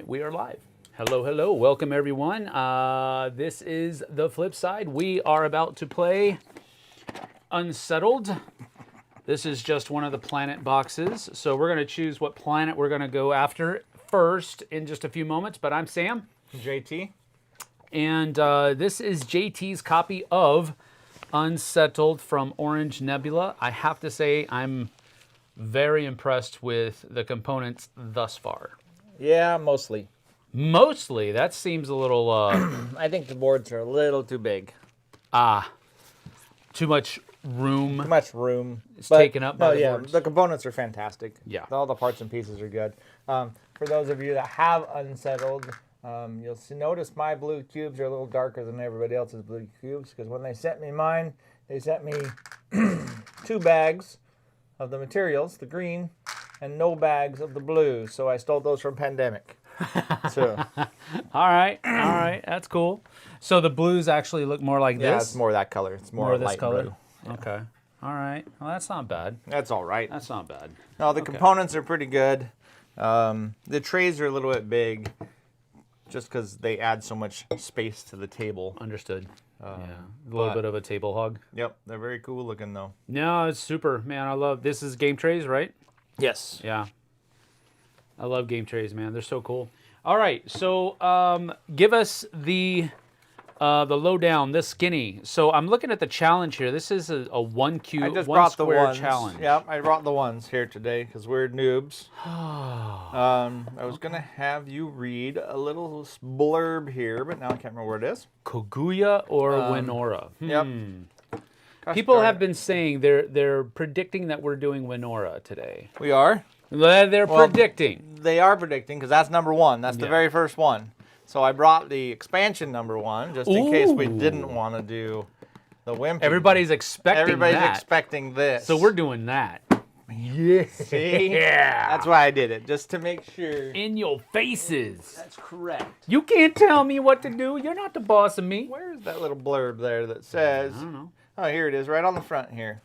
right, we are live. Hello, hello. Welcome, everyone. This is the Flipside. We are about to play Unsettled. This is just one of the planet boxes. So we're going to choose what planet we're going to go after first in just a few moments. But I'm Sam. JT. And this is JT's copy of Unsettled from Orange Nebula. I have to say I'm very impressed with the components thus far. Yeah, mostly. Mostly? That seems a little... I think the boards are a little too big. Too much room. Too much room. It's taken up by the yeah, boards. the components are fantastic. Yeah. All the parts and pieces are good. For those of you that have Unsettled, you'll notice my blue cubes are a little darker than everybody else's blue cubes, because when they sent me mine, they sent me 2 bags of the materials, the green, and no bags of the blue. So I stole those from Pandemic. So. All right, that's cool. So the blues actually look more like this? Yeah, it's more that color. It's more this light color? blue. Yeah. Okay. All right. Well, that's not bad. That's all right. That's not bad. No, the components are pretty good. The trays are a little bit big, just because they add so much space to the table. Understood. Yeah, a little bit of a table hog. Yep, they're very cool looking though. No, it's super, man. I love this. Is game trays, right? Yes. Yeah. I love game trays, man. They're so cool. All right, so give us the lowdown. This skinny. So I'm looking at the challenge here. This is a one cube, I just one brought square the ones. challenge. Yep, I brought the ones here today because we're noobs. I was gonna have you read a little blurb here, but now I can't remember where it is. Kaguya or Winora? Yep. People have been saying they're predicting that we're doing Winora today. We are. They're predicting. They are predicting because that's number 1. That's the very first one. So I brought the expansion number 1 just in case we didn't want to do the Wimpy. Everybody's expecting Everybody's that. expecting this. So we're doing that. Yeah. See? Yeah. That's why I did it, just to make sure. In your faces. That's correct. You can't tell me what to do. You're not the boss of me. Where's that little blurb there that says? I don't know. Oh, here it is, right on the front here.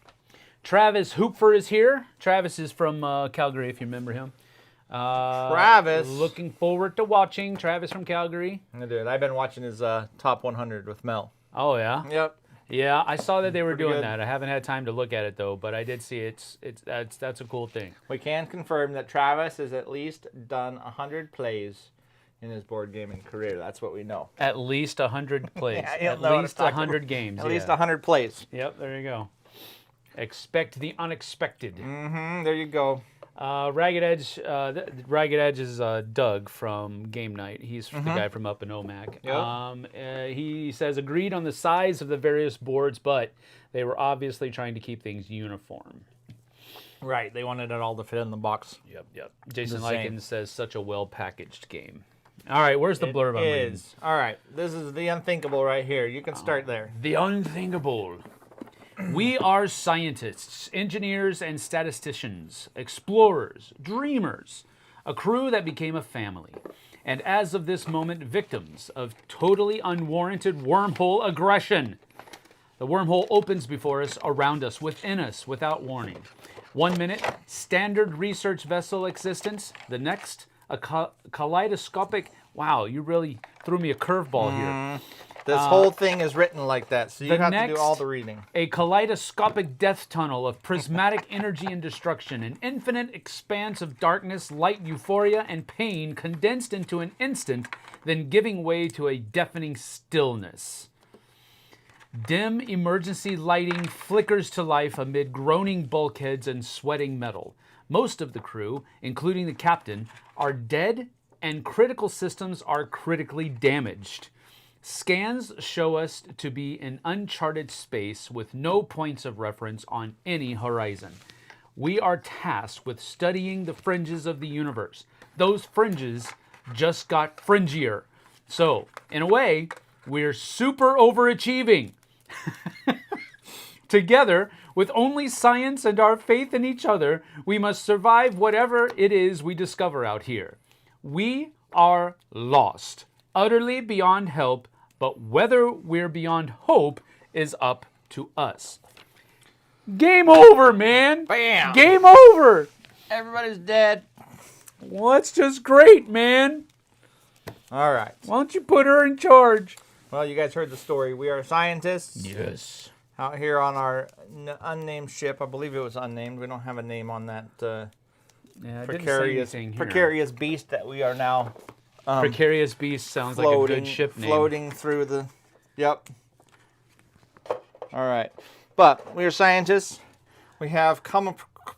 Travis Hoopfer is here. Travis is from Calgary, if you remember him. Travis. Looking forward to watching Travis from Calgary. Dude, I've been watching his top 100 with Mel. Oh, yeah? Yep. Yeah, I saw that they were doing good. that. I haven't had time to look at it, though, but I did see that's a cool thing. We can confirm that Travis has at least done 100 plays in his board gaming career. That's what we know. At least 100 plays. Yeah, At least 100 games. At least 100 plays. Yep, there you go. Expect the unexpected. Mm-hmm, there you go. Ragged Edge. Ragged Edge is Doug from Game Night. He's the guy from up in OMAC. Yep. He says agreed on the size of the various boards, but they were obviously trying to keep things uniform. Right, they wanted it all to fit in the box. Yep. Jason The same. Likens says such a well-packaged game. All right, where's the blurb I'm reading? All right, this is the unthinkable right here. You can start there. The unthinkable. We are scientists, engineers, and statisticians, explorers, dreamers, a crew that became a family, and as of this moment, victims of totally unwarranted wormhole aggression. The wormhole opens before us, around us, within us, without warning. 1 minute, standard research vessel existence. The next, a kaleidoscopic... Wow, you really threw me a curveball here. This whole thing is written like that, so you have to do next, all the reading. A kaleidoscopic death tunnel of prismatic energy and destruction, an infinite expanse of darkness, light, euphoria, and pain condensed into an instant, then giving way to a deafening stillness. Dim emergency lighting flickers to life amid groaning bulkheads and sweating metal. Most of the crew, including the captain, are dead, and critical systems are critically damaged. Scans show us to be in uncharted space with no points of reference on any horizon. We are tasked with studying the fringes of the universe. Those fringes just got fringier. So, in a way, we're super overachieving. Together, with only science and our faith in each other, we must survive whatever it is we discover out here. We are lost, utterly beyond help, but whether we're beyond hope is up to us. Game over, man! Bam! Game over! Everybody's dead. Well, that's just great, man. All right. Why don't you put her in charge? Well, you guys heard the story. We are scientists. Yes. Out here on our unnamed ship. I believe it was unnamed. We don't have a name on that Yeah, precarious beast that we are now Precarious beast sounds like a good ship name. Floating through the... Yep. All right. But we are scientists. We have come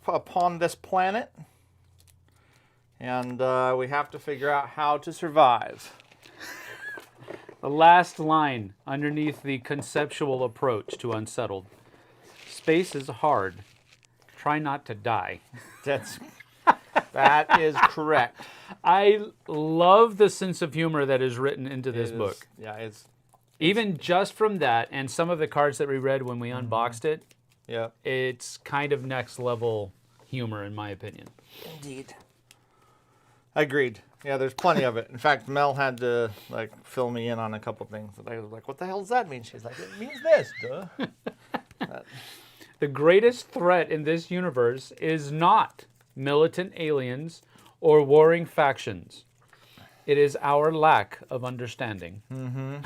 upon this planet. And we have to figure out how to survive. The last line underneath the conceptual approach to Unsettled. Space is hard. Try not to die. That is correct. I love the sense of humor that is written into this book. Yeah, it's even just from that and some of the cards that we read when we unboxed it. Yeah. It's kind of next level humor in my opinion. Indeed. Agreed. Yeah, there's plenty of it. In fact, Mel had to like fill me in on a couple things. I was like, "What the hell does that mean?" She's like, "It means this, duh." The greatest threat in this universe is not militant aliens or warring factions. It is our lack of understanding. Mm-hmm.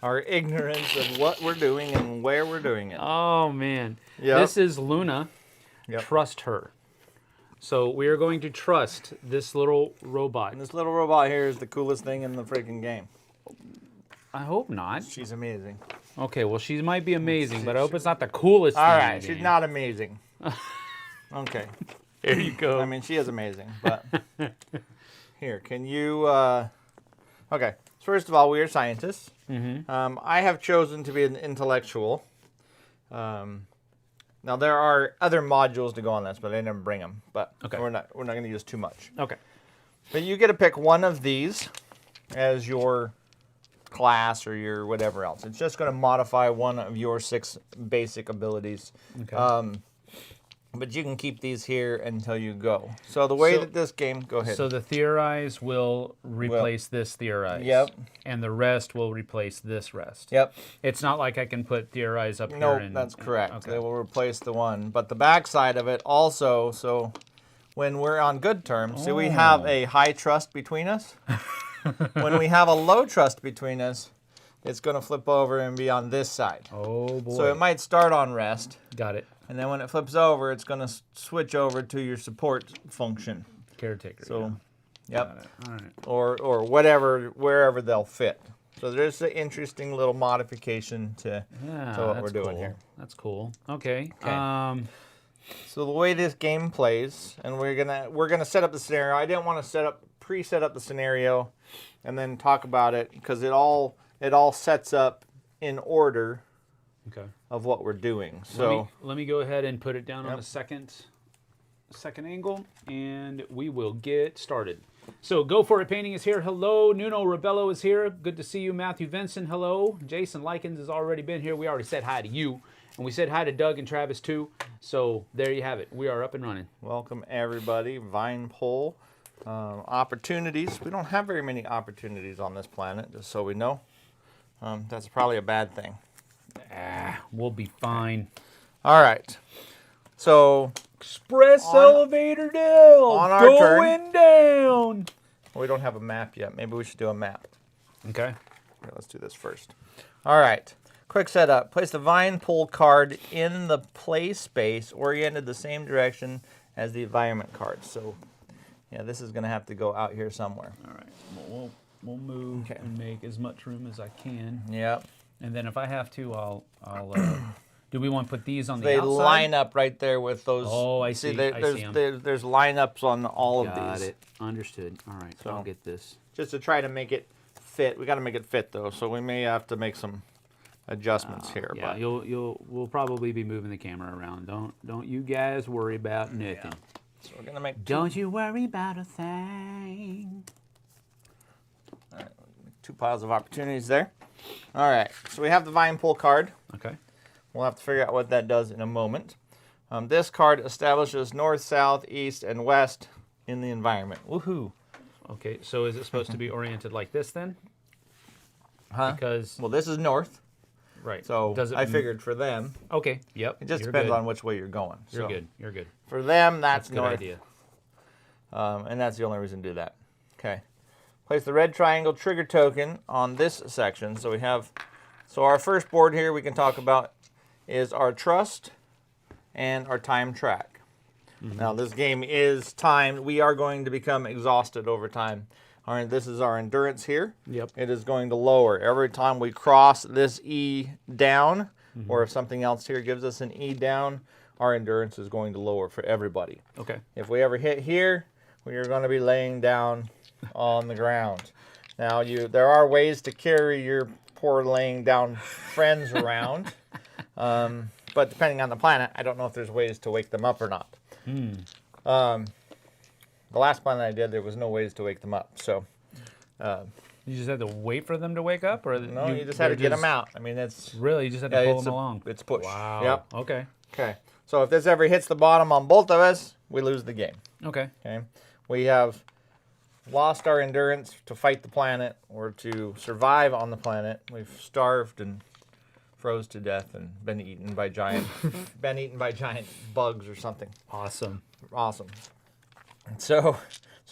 Our ignorance of what we're doing and where we're doing it. Oh, man. Yep. This is Luna. Yep. Trust her. So we are going to trust this little robot. And this little robot here is the coolest thing in the freaking game. I hope not. She's amazing. Okay, well, she might be amazing, but I hope it's not the coolest thing All in right, the she's game. not amazing. Okay. There you go. I mean, she is amazing, but... Here, can you... Okay, first of all, we are scientists. Mm-hmm. I have chosen to be an intellectual. Now, there are other modules to go on this, but I didn't bring them. But okay. we're not going to use too much. Okay. But you get to pick one of these as your class or your whatever else. It's just going to modify one of your 6 basic abilities. Okay. But you can keep these here until you go. So the way that this game... Go ahead. So the Theorize will replace this Theorize. Yep. And the rest will replace this rest. Yep. It's not like I can put Theorize up here. Nope, and, that's correct. Okay. They will replace the one. But the back side of it also, so when we're on good terms, so we have a high trust between us. When we have a low trust between us, it's going to flip over and be on this side. Oh, boy. So it might start on rest. Got it. And then when it flips over, it's going to switch over to your support function. Caretaker. So, yeah. yep. Got it. All right. Or whatever, wherever they'll fit. So there's an interesting little modification to what we're doing here. That's cool. Okay. So the way this game plays, and we're gonna set up the scenario. I didn't want to pre-set up the scenario, and then talk about it because it all sets up in order. Okay. Of what we're doing. So let me go ahead and put it down on the second angle, and we will get started. So Go For It Painting is here. Hello. Nuno Rebello is here. Good to see you. Matthew Vincent, hello. Jason Likens has already been here. We already said hi to you, and we said hi to Doug and Travis too. So there you have it. We are up and running. Welcome everybody. Vine Pole opportunities. We don't have very many opportunities on this planet, just so we know. That's probably a bad thing. We'll be fine. All right. So Express elevator down. On our Going down. We don't have a map yet. Maybe we should do a map. Okay. Here, let's do this first. All right. Quick setup. Place the Vine Pole card in the play space oriented the same direction as the environment card. So, yeah, this is going to have to go out here somewhere. All right. We'll move and make as much room as I can. Yep. And then if I have to, I'll do we want to put these on the outside? They line up right there with those. Oh, I see. There's lineups on all of these. Got it. Understood. All right. So I'll get this. Just to try to make it fit. We got to make it fit though, so we may have to make some adjustments here. Yeah, but we'll probably be moving the camera around. Don't you guys worry about nothing. Yeah. So we're gonna make. Don't you worry about a thing. All right. 2 piles of opportunities there. All right, so we have the Vine Pole card. Okay. We'll have to figure out what that does in a moment. This card establishes north, south, east, and west in the environment. Woohoo! Okay, so is it supposed to be oriented like this then? Huh? Because well, this is north. Right. So I figured for them. Okay. Yep. It just depends on which way you're going. You're good. You're good. For them, that's a good north. idea. And that's the only reason to do that. Okay. place the red triangle trigger token on this section. So we have, so our first board here we can talk about is our trust and our time track. Now this game is timed. We are going to become exhausted over time. All right, this is our endurance here. Yep. It is going to lower every time we cross this E down, or if something else here gives us an E down, our endurance is going to lower for everybody. Okay. If we ever hit here, we are going to be laying down on the ground. Now, there are ways to carry your poor laying down friends around, but depending on the planet, I don't know if there's ways to wake them up or not. The last planet I did, there was no ways to wake them up. So, you just had to wait for them to wake up, or no, you just had to get them out. I mean, it's really you just had to pull them along. It's push. Wow. Yep. Okay. Okay. So if this ever hits the bottom on both of us, we lose the game. Okay. Okay. We have lost our endurance to fight the planet or to survive on the planet. We've starved and froze to death and been eaten by giant bugs or something. Awesome. Awesome. So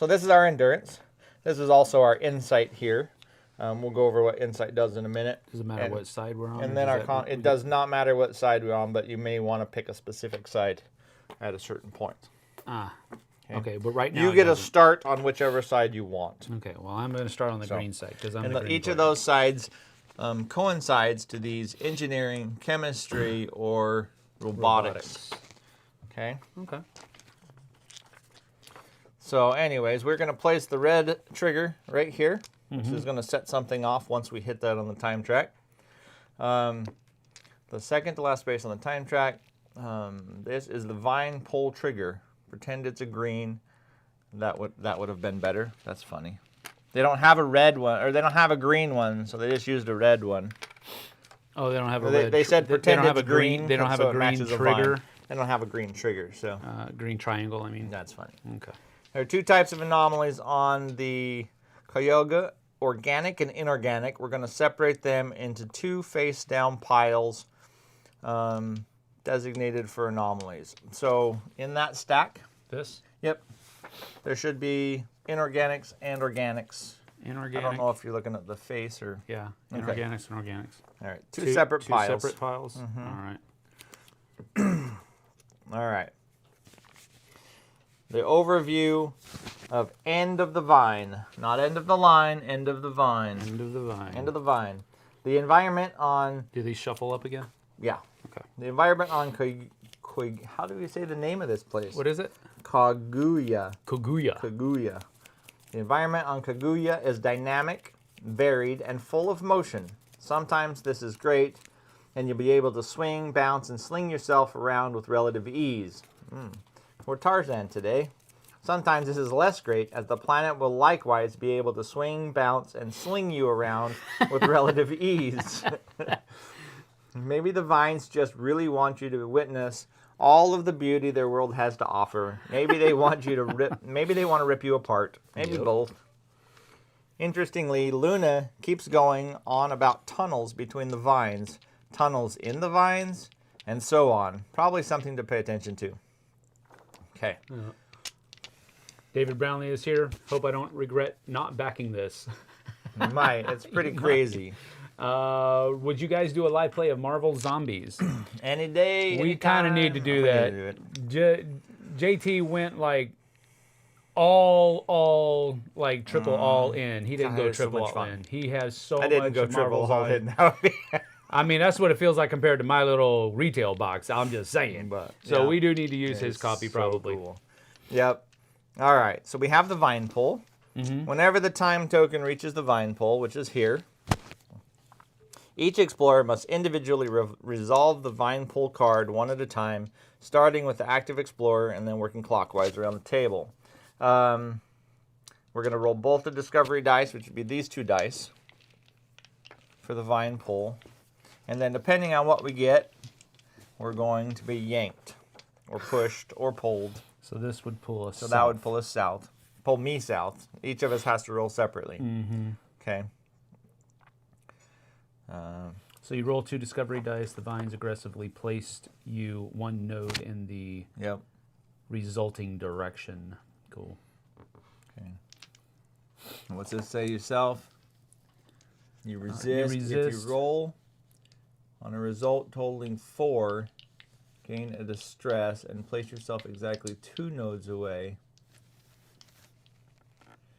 this is our endurance. This is also our insight here. We'll go over what insight does in a minute. Does it matter what side we're on? And then it does not matter what side we're on, but you may want to pick a specific side at a certain point. Okay, but right now you get a start on whichever side you want. Okay, well I'm going to start on the green side because I'm and the green each player. of those sides coincides to these engineering, chemistry, or robotics. Okay. Okay. So anyways, we're going to place the red trigger right here, which is going to set something off once we hit that on the time track. The second to last space on the time track, this is the vine pull trigger. Pretend it's a green. That would have been better. That's funny. They don't have a red one, or they don't have a green one, so they just used a red one. Oh, they don't have a red. They said pretend they don't it's have a green. They don't have so a it green matches a trigger. vine. They don't have a green trigger, so Green triangle. I mean. that's funny. Okay. There are two types of anomalies on the Kyogre, organic and inorganic. We're going to separate them into two face-down piles designated for anomalies. So in that stack, This. yep, there should be inorganics and organics. Inorganic. I don't know if you're looking at the face or... Yeah. Okay. Inorganics and organics. All right, two separate piles. Two separate piles. All right. All right. The overview of end of the vine. Not end of the line, end of the vine. End of the vine. End of the vine. The environment on... Do these shuffle up again? Yeah. Okay. The environment on... how do we say the name of this place? What is it? Kaguya. Kaguya. Kaguya. The environment on Kaguya is dynamic, varied, and full of motion. Sometimes this is great, and you'll be able to swing, bounce, and sling yourself around with relative ease. We're Tarzan today. Sometimes this is less great, as the planet will likewise be able to swing, bounce, and sling you around with relative ease. Maybe the vines just really want you to witness all of the beauty their world has to offer. Maybe they want you to maybe they want to rip you apart. Maybe both. Interestingly, Luna keeps going on about tunnels between the vines, tunnels in the vines, and so on. Probably something to pay attention to. Okay. David Brownlee is here. Hope I don't regret not backing this. You might. It's pretty crazy. Would you guys do a live play of Marvel Zombies? Any day. We kind of need to do that. JT went like all like triple all in. He didn't go it's so triple much all fun. in. He has so I didn't much go of triple Marvel all Zombies. in. That would be... I mean, that's what it feels like compared to my little retail box. I'm just saying. But, So yeah. we do need to use his It's copy so probably. cool. Yep. All right. So we have the vine pull. Whenever the time token reaches the vine pull, which is here, each explorer must individually resolve the vine pull card one at a time, starting with the active explorer and then working clockwise around the table. We're going to roll both the discovery dice, which would be these two dice, for the vine pull. And then depending on what we get, we're going to be yanked or pushed or pulled. So this would pull us. So that would pull us south. Pull me south. Each of us has to roll separately. Okay. So you roll two discovery dice. The vines aggressively placed you one node in the resulting direction. Cool. Okay. What's this say yourself? You resist. If you roll on a result totaling 4, gain a distress and place yourself exactly 2 nodes away.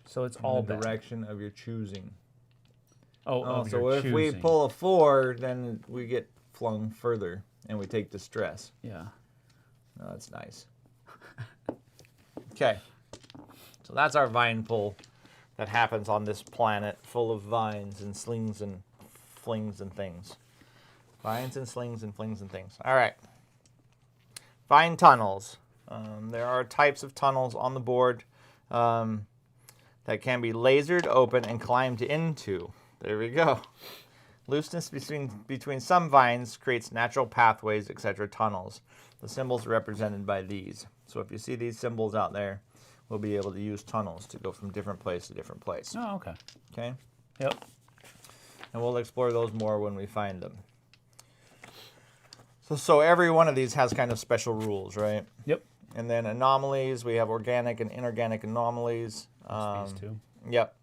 So it's all in the bad. direction of your choosing. So if we pull a 4, then we get flung further and we take distress. Yeah. Oh, that's nice. Okay. So that's our vine pull that happens on this planet full of vines and slings and flings and things. Vines and slings and flings and things. All right. Vine tunnels. There are types of tunnels on the board that can be lasered open and climbed into. There we go. Looseness between some vines creates natural pathways, etc. tunnels. The symbols are represented by these. So if you see these symbols out there, we'll be able to use tunnels to go from different place to different place. Oh, okay. Okay? Yep. And we'll explore those more when we find them. So every one of these has kind of special rules, right? Yep. And then anomalies, we have organic and inorganic anomalies. These two. Yep.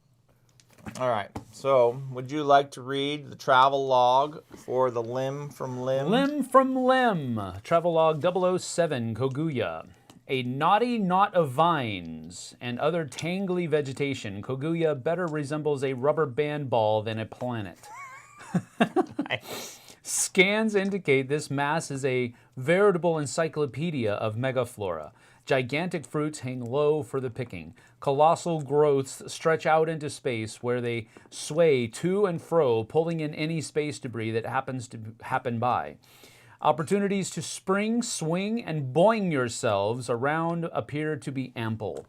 All right. So would you like to read the travel log for the limb from limb? Limb from limb. Travel log 007, Koguya. A knotty knot of vines and other tangly vegetation, Koguya better resembles a rubber band ball than a planet. Nice. Scans indicate this mass is a veritable encyclopedia of megaflora. Gigantic fruits hang low for the picking. Colossal growths stretch out into space where they sway to and fro, pulling in any space debris that happens to happen by. Opportunities to spring, swing, and boing yourselves around appear to be ample.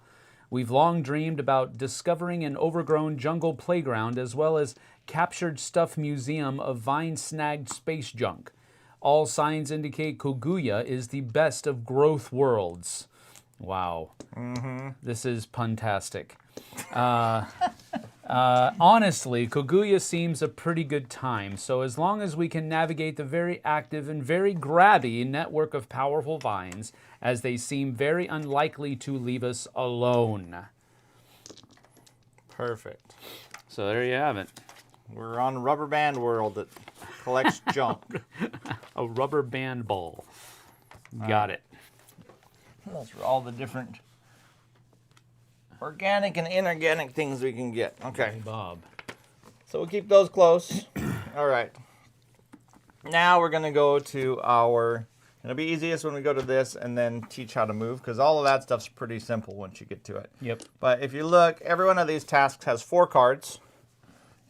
We've long dreamed about discovering an overgrown jungle playground as well as captured stuff museum of vine-snagged space junk. All signs indicate Koguya is the best of growth worlds. Wow. Mm-hmm. This is puntastic. Honestly, Koguya seems a pretty good time, so as long as we can navigate the very active and very grabby network of powerful vines, as they seem very unlikely to leave us alone. Perfect. So there you have it. We're on Rubber Band World that collects junk. A rubber band ball. Got it. Those are all the different organic and inorganic things we can get. Okay. Hey, Bob. So we'll keep those close. All right. Now we're going to go to our... It'll be easiest when we go to this and then teach how to move, because all of that stuff's pretty simple once you get to it. Yep. But if you look, every one of these tasks has 4 cards.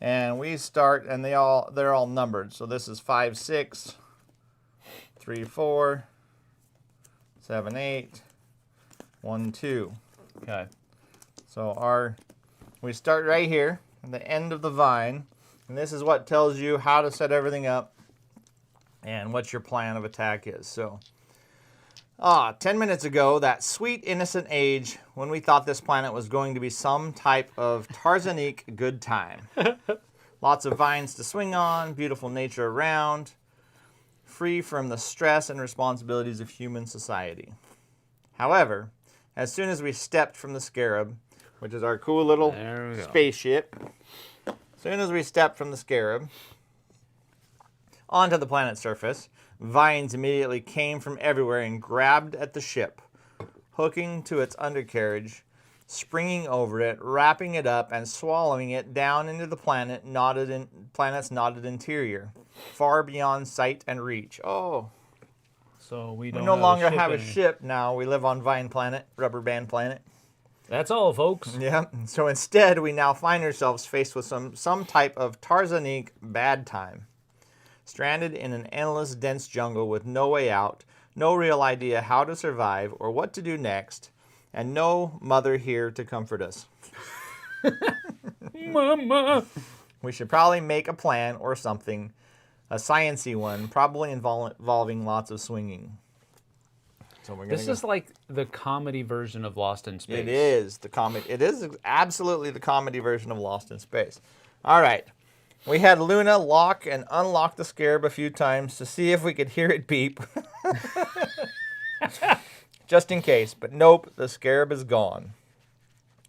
And we start, and they're all numbered. So this is 5, 6, 3, 4, 7, 8, 1, 2. Okay. So we start right here at the end of the vine, and this is what tells you how to set everything up and what your plan of attack is. So, 10 minutes ago, that sweet innocent age when we thought this planet was going to be some type of Tarzanique good time. Lots of vines to swing on, beautiful nature around, free from the stress and responsibilities of human society. However, as soon as we stepped from the Scarab, which is our cool little spaceship, as soon as we stepped from the Scarab onto the planet's surface, vines immediately came from everywhere and grabbed at the ship, hooking to its undercarriage, springing over it, wrapping it up, and swallowing it down into the planet's knotted interior, far beyond sight and reach. Oh, So we no longer have a ship now. We live on Vine Planet, Rubber Band Planet. That's all, folks. Yeah. So instead, we now find ourselves faced with some type of Tarzanique bad time. Stranded in an endless, dense jungle with no way out, no real idea how to survive or what to do next, and no mother here to comfort us. Mama! We should probably make a plan or something, a sciencey one, probably involving lots of swinging. So we're This is like the comedy version of Lost in Space. It is the comedy. It is absolutely the comedy version of Lost in Space. All right. We had Luna lock and unlock the Scarab a few times to see if we could hear it beep. Just in case. But nope, the Scarab is gone.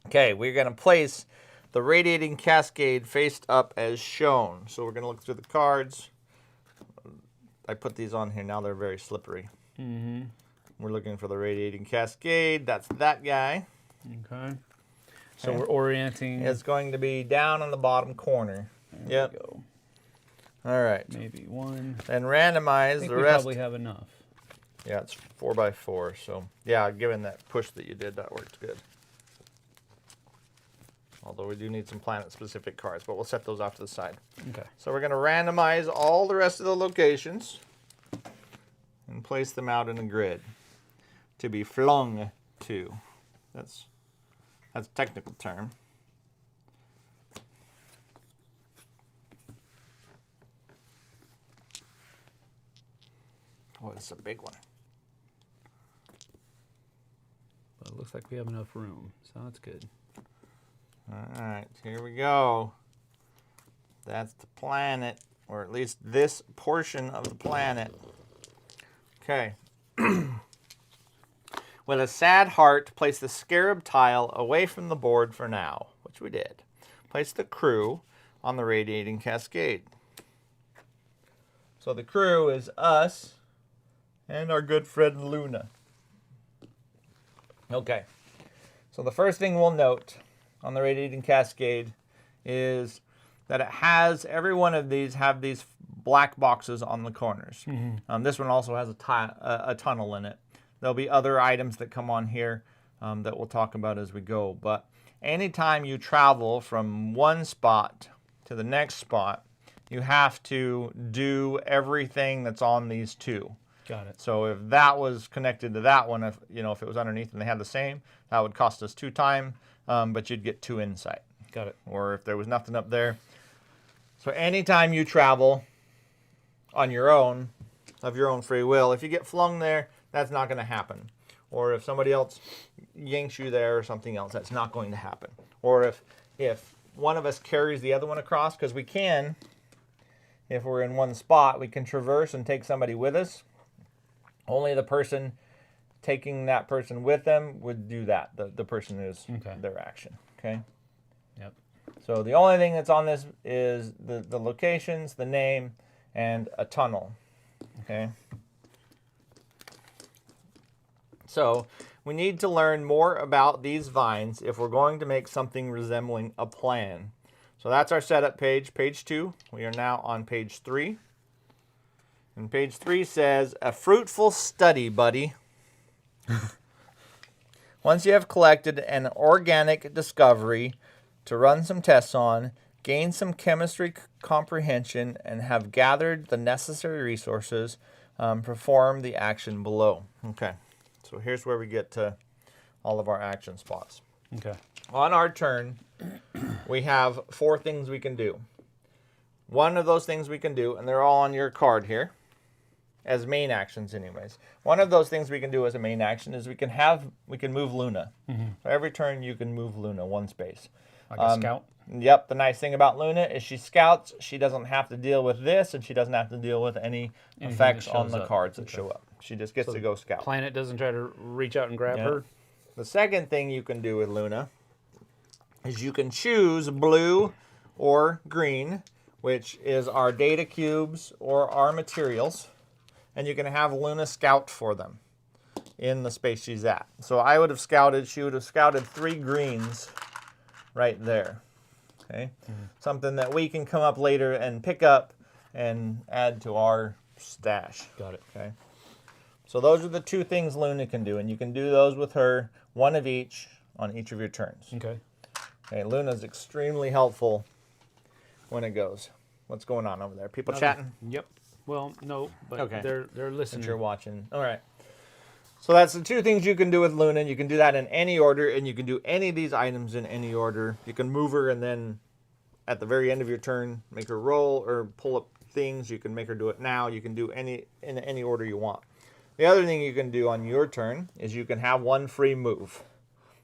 Okay, we're going to place the radiating cascade faced up as shown. So we're going to look through the cards. I put these on here. Now they're very slippery. Mm-hmm. We're looking for the radiating cascade. That's that guy. Okay. So we're orienting. It's going to be down on the bottom corner. There we go. All right. Maybe one. And randomize I think the we rest. probably have enough. Yeah, it's 4x4. So yeah, given that push that you did, that worked good. Although we do need some planet-specific cards, but we'll set those off to the side. Okay. So we're going to randomize all the rest of the locations and place them out in a grid to be flung to. That's a technical term. Oh, it's a big one. But it looks like we have enough room, so that's good. All right, here we go. That's the planet, or at least this portion of the planet. Okay. With a sad heart, place the scarab tile away from the board for now, which we did. Place the crew on the radiating cascade. So the crew is us and our good friend Luna. Okay. So the first thing we'll note on the radiating cascade is that it has, every one of these have these black boxes on the corners. Mm-hmm. This one also has a tunnel in it. There'll be other items that come on here that we'll talk about as we go. But anytime you travel from one spot to the next spot, you have to do everything that's on these two. Got it. So if that was connected to that one, if it was underneath and they had the same, that would cost us 2 time, but you'd get 2 insight. Got it. Or if there was nothing up there. So anytime you travel on your own, of your own free will, if you get flung there, that's not going to happen. Or if somebody else yanks you there or something else, that's not going to happen. Or if one of us carries the other one across, because we can, if we're in one spot, we can traverse and take somebody with us. Only the person taking that person with them would do that. The person is their action. Okay? Yep. So the only thing that's on this is the locations, the name, and a tunnel. Okay? So we need to learn more about these vines if we're going to make something resembling a plan. So that's our setup page, page 2. We are now on page 3. And page 3 says, a fruitful study, buddy. Once you have collected an organic discovery to run some tests on, gain some chemistry comprehension, and have gathered the necessary resources, perform the action below. Okay, so here's where we get to all of our action spots. Okay. On our turn, we have 4 things we can do. One of those things we can do, and they're all on your card here, as main actions anyways. One of those things we can do as a main action is we can move Luna. Mm-hmm. So every turn you can move Luna 1 space. Like a scout? Yep, the nice thing about Luna is she scouts. She doesn't have to deal with this, and she doesn't have to deal with any effects on the cards that show up. She just gets to go scout. Planet doesn't try to reach out and grab her? The second thing you can do with Luna is you can choose blue or green, which is our data cubes or our materials, and you can have Luna scout for them in the space she's at. So she would have scouted 3 greens right there. Okay, something that we can come up later and pick up and add to our stash. Got it. Okay, so those are the 2 things Luna can do, and you can do those with her, 1 of each on each of your turns. Okay. Okay, Luna's extremely helpful when it goes. What's going on over there? People chatting? Yep. Well, no, but they're listening. Since you're watching. All right. So that's the 2 things you can do with Luna. You can do that in any order, and you can do any of these items in any order. You can move her, and then at the very end of your turn, make her roll or pull up things. You can make her do it now. You can do in any order you want. The other thing you can do on your turn is you can have 1 free move.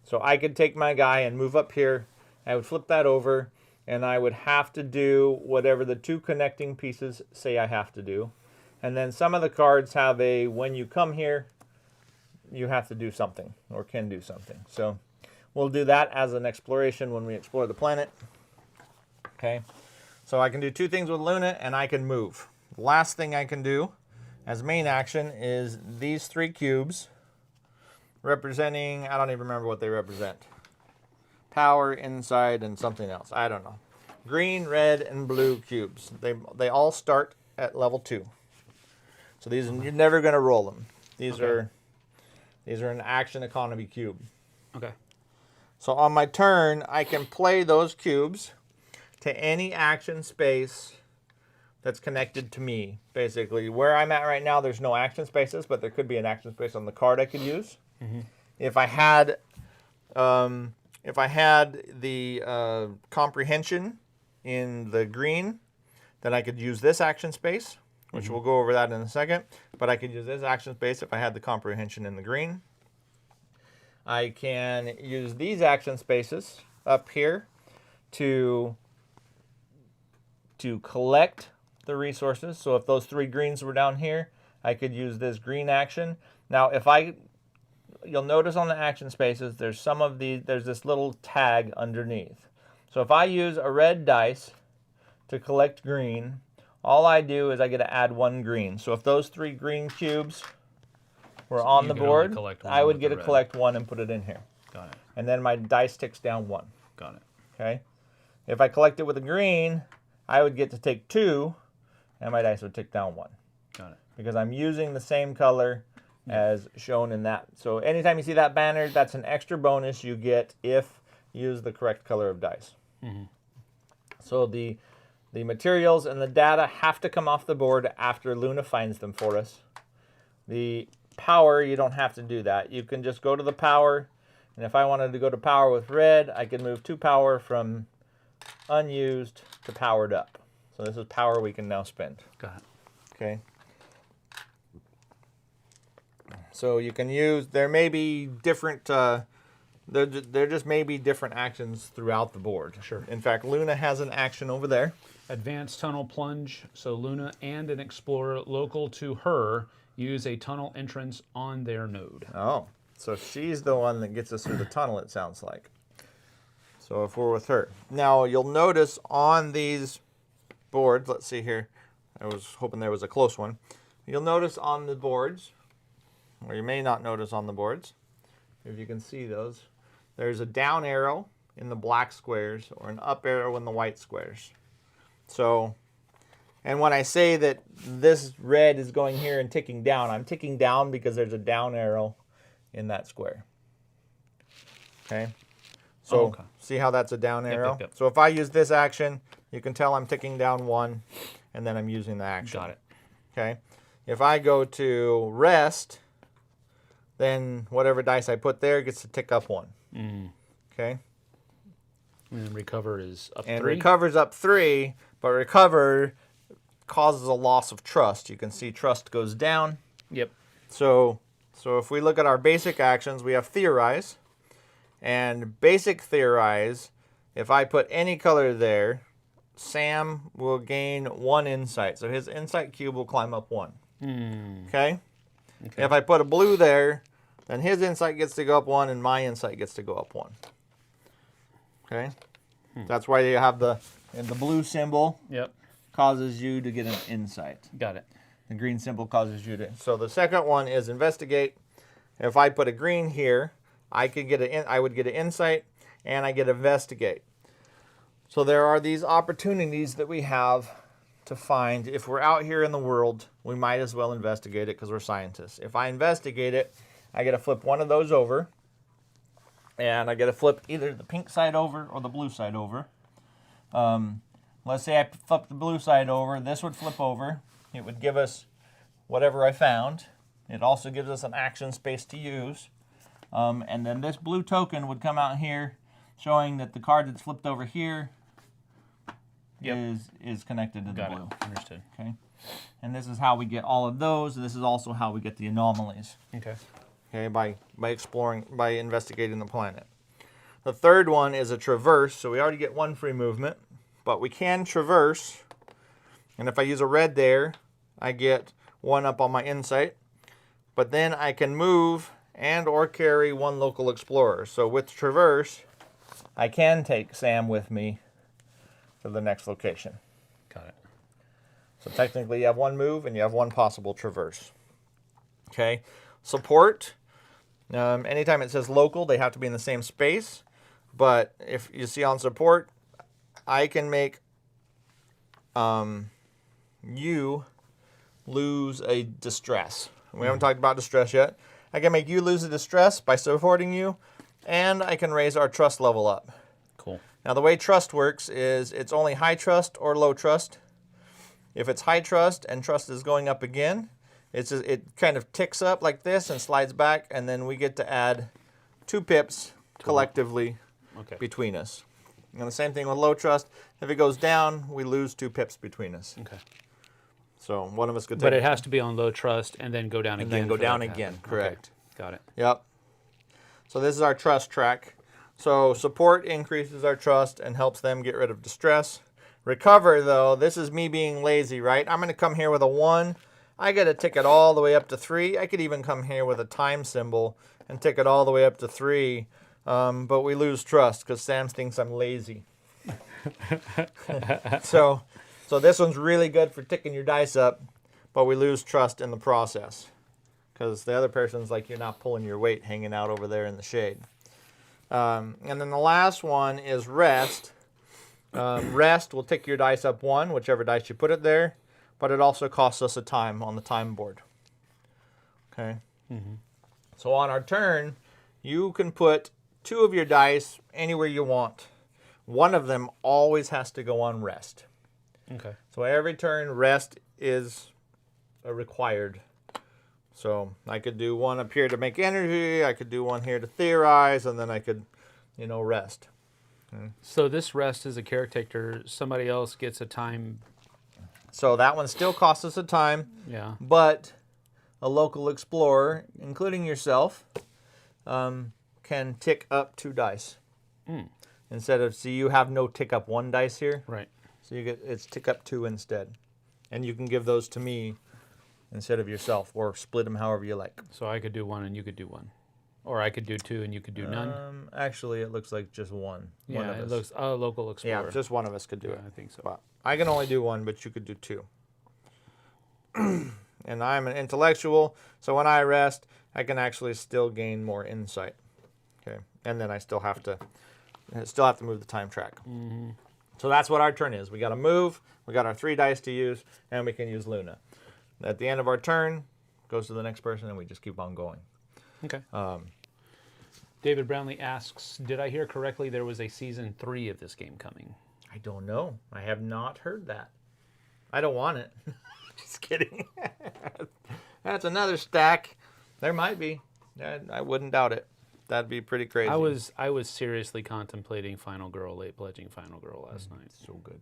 So I could take my guy and move up here. I would flip that over, and I would have to do whatever the 2 connecting pieces say I have to do. And then some of the cards have when you come here, you have to do something or can do something. So we'll do that as an exploration when we explore the planet. Okay, so I can do two things with Luna, and I can move. The last thing I can do as main action is these 3 cubes representing, I don't even remember what they represent. Power, inside, and something else. I don't know. Green, red, and blue cubes. They all start at level 2. So these, you're never going to roll them. These are an action economy cube. Okay. So on my turn, I can play those cubes to any action space that's connected to me. Basically, where I'm at right now, there's no action spaces, but there could be an action space on the card I could use. Mm-hmm. If I had the comprehension in the green, then I could use this action space, which we'll go over that in a second. But I could use this action space if I had the comprehension in the green. I can use these action spaces up here to collect the resources. So if those 3 greens were down here, I could use this green action. Now, you'll notice on the action spaces, there's this little tag underneath. So if I use a red dice to collect green, all I do is I get to add 1 green. So if those 3 green cubes were on the board, I would get to collect 1 and put it in here. Got it. And then my dice ticks down 1. Got it. Okay. If I collect it with a green, I would get to take 2, and my dice would tick down 1. Got it. Because I'm using the same color as shown in that. So anytime you see that banner, that's an extra bonus you get if you use the correct color of dice. Mm-hmm. So the materials and the data have to come off the board after Luna finds them for us. The power, you don't have to do that. You can just go to the power, and if I wanted to go to power with red, I could move 2 power from unused to powered up. So this is power we can now spend. Got it. Okay. So you can use, there may be different, there just may be different actions throughout the board. Sure. In fact, Luna has an action over there. Advanced tunnel plunge. So Luna and an explorer local to her use a tunnel entrance on their node. Oh, so she's the one that gets us through the tunnel, it sounds like. So if we're with her. Now, you'll notice on these boards, let's see here. I was hoping there was a close one. You'll notice on the boards, or you may not notice on the boards, if you can see those, there's a down arrow in the black squares or an up arrow in the white squares. So, and when I say that this red is going here and ticking down, I'm ticking down because there's a down arrow in that square. Okay? So, see how that's a down arrow? Yep. So if I use this action, you can tell I'm ticking down 1, and then I'm using the action. Got it. Okay? If I go to rest, then whatever dice I put there gets to tick up 1. Okay? And then recover is up 3. And recover's up 3, but recover causes a loss of trust. You can see trust goes down. Yep. So if we look at our basic actions, we have theorize. And basic theorize, if I put any color there, Sam will gain 1 insight. So his insight cube will climb up 1. Okay? If I put a blue there, then his insight gets to go up 1 and my insight gets to go up 1. Okay? That's why you have the blue symbol. Yep. Causes you to get an insight. Got it. The green symbol causes you to. So the second one is investigate. If I put a green here, I would get an insight and I get investigate. So there are these opportunities that we have to find. If we're out here in the world, we might as well investigate it because we're scientists. If I investigate it, I get to flip one of those over. And I get to flip either the pink side over or the blue side over. Let's say I flip the blue side over. This would flip over. It would give us whatever I found. It also gives us an action space to use. And then this blue token would come out here showing that the card that's flipped over here is connected to the blue. Got it. Understood. Okay. And this is how we get all of those. And this is also how we get the anomalies. Okay. Okay, by investigating the planet. The third one is a traverse. So we already get 1 free movement, but we can traverse. And if I use a red there, I get 1 up on my insight. But then I can move and or carry 1 local explorer. So with Traverse, I can take Sam with me to the next location. Got it. So technically you have 1 move and you have 1 possible traverse. Okay. Support. Anytime it says local, they have to be in the same space. But if you see on support, I can make you lose a distress. We haven't talked about distress yet. I can make you lose a distress by supporting you, and I can raise our trust level up. Cool. Now the way trust works is it's only high trust or low trust. If it's high trust and trust is going up again, it kind of ticks up like this and slides back, and then we get to add 2 pips collectively between us. And the same thing with low trust. If it goes down, we lose 2 pips between us. Okay. So one of us could take But it has to be on low trust and then go down again. And then go down again, correct. Okay. Got it. Yep. So this is our trust track. So support increases our trust and helps them get rid of distress. Recover, though, this is me being lazy, right? I'm going to come here with a 1. I get to tick it all the way up to 3. I could even come here with a time symbol and tick it all the way up to 3. But we lose trust because Sam thinks I'm lazy. So this one's really good for ticking your dice up, but we lose trust in the process because the other person's like, you're not pulling your weight hanging out over there in the shade. And then the last one is rest. Rest will tick your dice up 1, whichever dice you put it there, but it also costs us a time on the time board. Okay. Mm-hmm. So on our turn, you can put 2 of your dice anywhere you want. One of them always has to go on rest. Okay. So every turn, rest is required. So I could do 1 up here to make energy. I could do 1 here to theorize, and then I could, rest. So this rest as a caretaker, somebody else gets a time. So that one still costs us a time. Yeah. But a local explorer, including yourself, can tick up 2 dice. Instead of, you have no tick up 1 dice here. Right. So it's tick up 2 instead. And you can give those to me instead of yourself, or split them however you like. So I could do 1 and you could do 1. Or I could do 2 and you could do none. Actually, it looks like just 1. Yeah, one of us. it looks a local explorer. Yeah, just 1 of us could do it. I think so. But I can only do 1, but you could do 2. And I'm an intellectual, so when I rest, I can actually still gain more insight. Okay, and then I still have to move the time track. Mm-hmm. So that's what our turn is. We got to move. We got our 3 dice to use, and we can use Luna. At the end of our turn, goes to the next person, and we just keep on going. Okay. David Brownlee asks, did I hear correctly there was a season 3 of this game coming? I don't know. I have not heard that. I don't want it. Just kidding. That's another stack. There might be. I wouldn't doubt it. That'd be pretty crazy. I was seriously contemplating Final Girl, late pledging Final Girl last night. So good.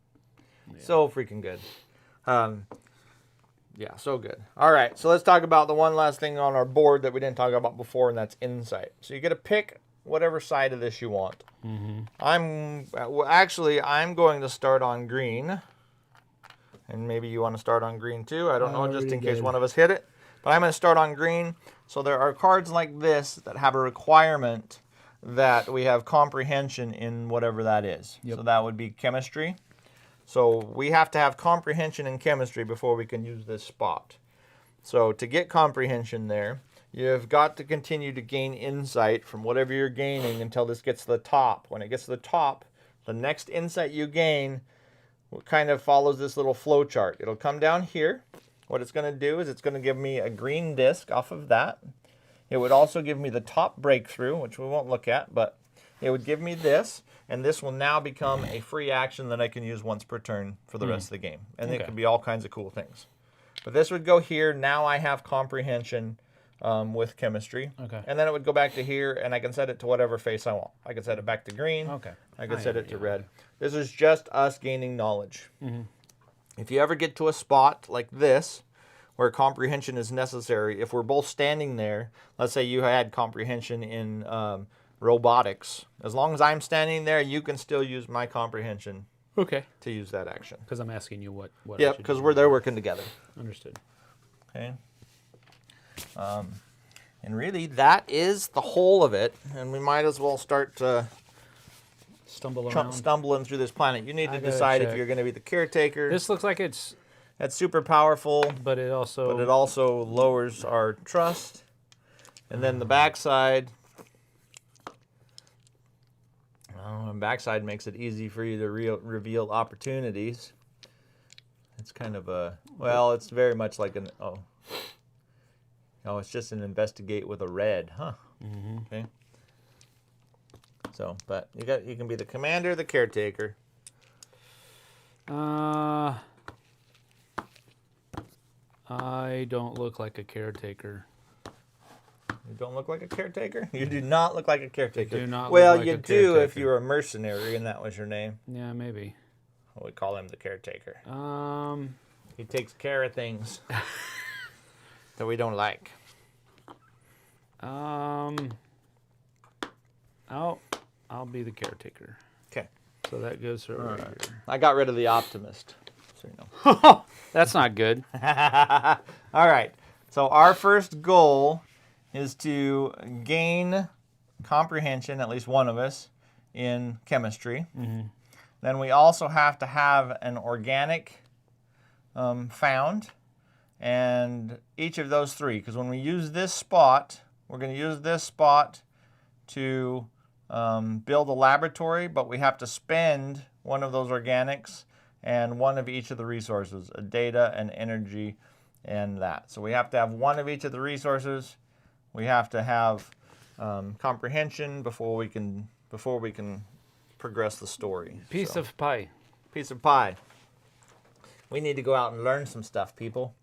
Yeah. So freaking good. Yeah, so good. All right, so let's talk about the one last thing on our board that we didn't talk about before, and that's insight. So you get to pick whatever side of this you want. Mm-hmm. I'm going to start on green, and maybe you want to start on green too. I don't know, just in case one of us hit it. But I'm going to start on green. So there are cards like this that have a requirement that we have comprehension in whatever that is. Yep. So that would be chemistry. So we have to have comprehension in chemistry before we can use this spot. So to get comprehension there, you've got to continue to gain insight from whatever you're gaining until this gets to the top. When it gets to the top, the next insight you gain kind of follows this little flow chart. It'll come down here. What it's going to do is it's going to give me a green disc off of that. It would also give me the top breakthrough, which we won't look at, but it would give me this. And this will now become a free action that I can use once per turn for the rest of the game. And it could be all kinds of cool things. But this would go here. Now I have comprehension with chemistry. Okay. And then it would go back to here, and I can set it to whatever face I want. I can set it back to green. Okay. I can set it to red. This is just us gaining knowledge. Mm-hmm. If you ever get to a spot like this, where comprehension is necessary, if we're both standing there, let's say you had comprehension in robotics. As long as I'm standing there, you can still use my comprehension. Okay. To use that action. Because I'm asking you what. Yep, because we're there working together. Understood. Okay. And really, that is the whole of it. And we might as well start stumbling through this planet. You need to decide if you're going to be the caretaker. This looks like it's... That's super powerful. But it also lowers our trust. And then the backside... backside makes it easy for you to reveal opportunities. It's kind of a... Well, it's very much like an... Oh, it's just an investigate with a red, huh? Mm-hmm. Okay. So, but you can be the commander, the caretaker. I don't look like a caretaker. You don't look like a caretaker? You do not look like a caretaker. I do not well, look like you a do caretaker. if you were a mercenary and that was your name. Yeah, maybe. Well, we call him the caretaker. He takes care of things that we don't like. I'll be the caretaker. Okay. So that goes right here. I got rid of the optimist. So you know. That's not good. All right. So our first goal is to gain comprehension, at least one of us, in chemistry. Mm-hmm. Then we also have to have an organic found, and each of those three, because when we use this spot, we're going to use this spot to build a laboratory, but we have to spend one of those organics and one of each of the resources, a data, an energy, and that. So we have to have one of each of the resources. We have to have comprehension before we can progress the story. Piece of pie. Piece of pie. We need to go out and learn some stuff, people.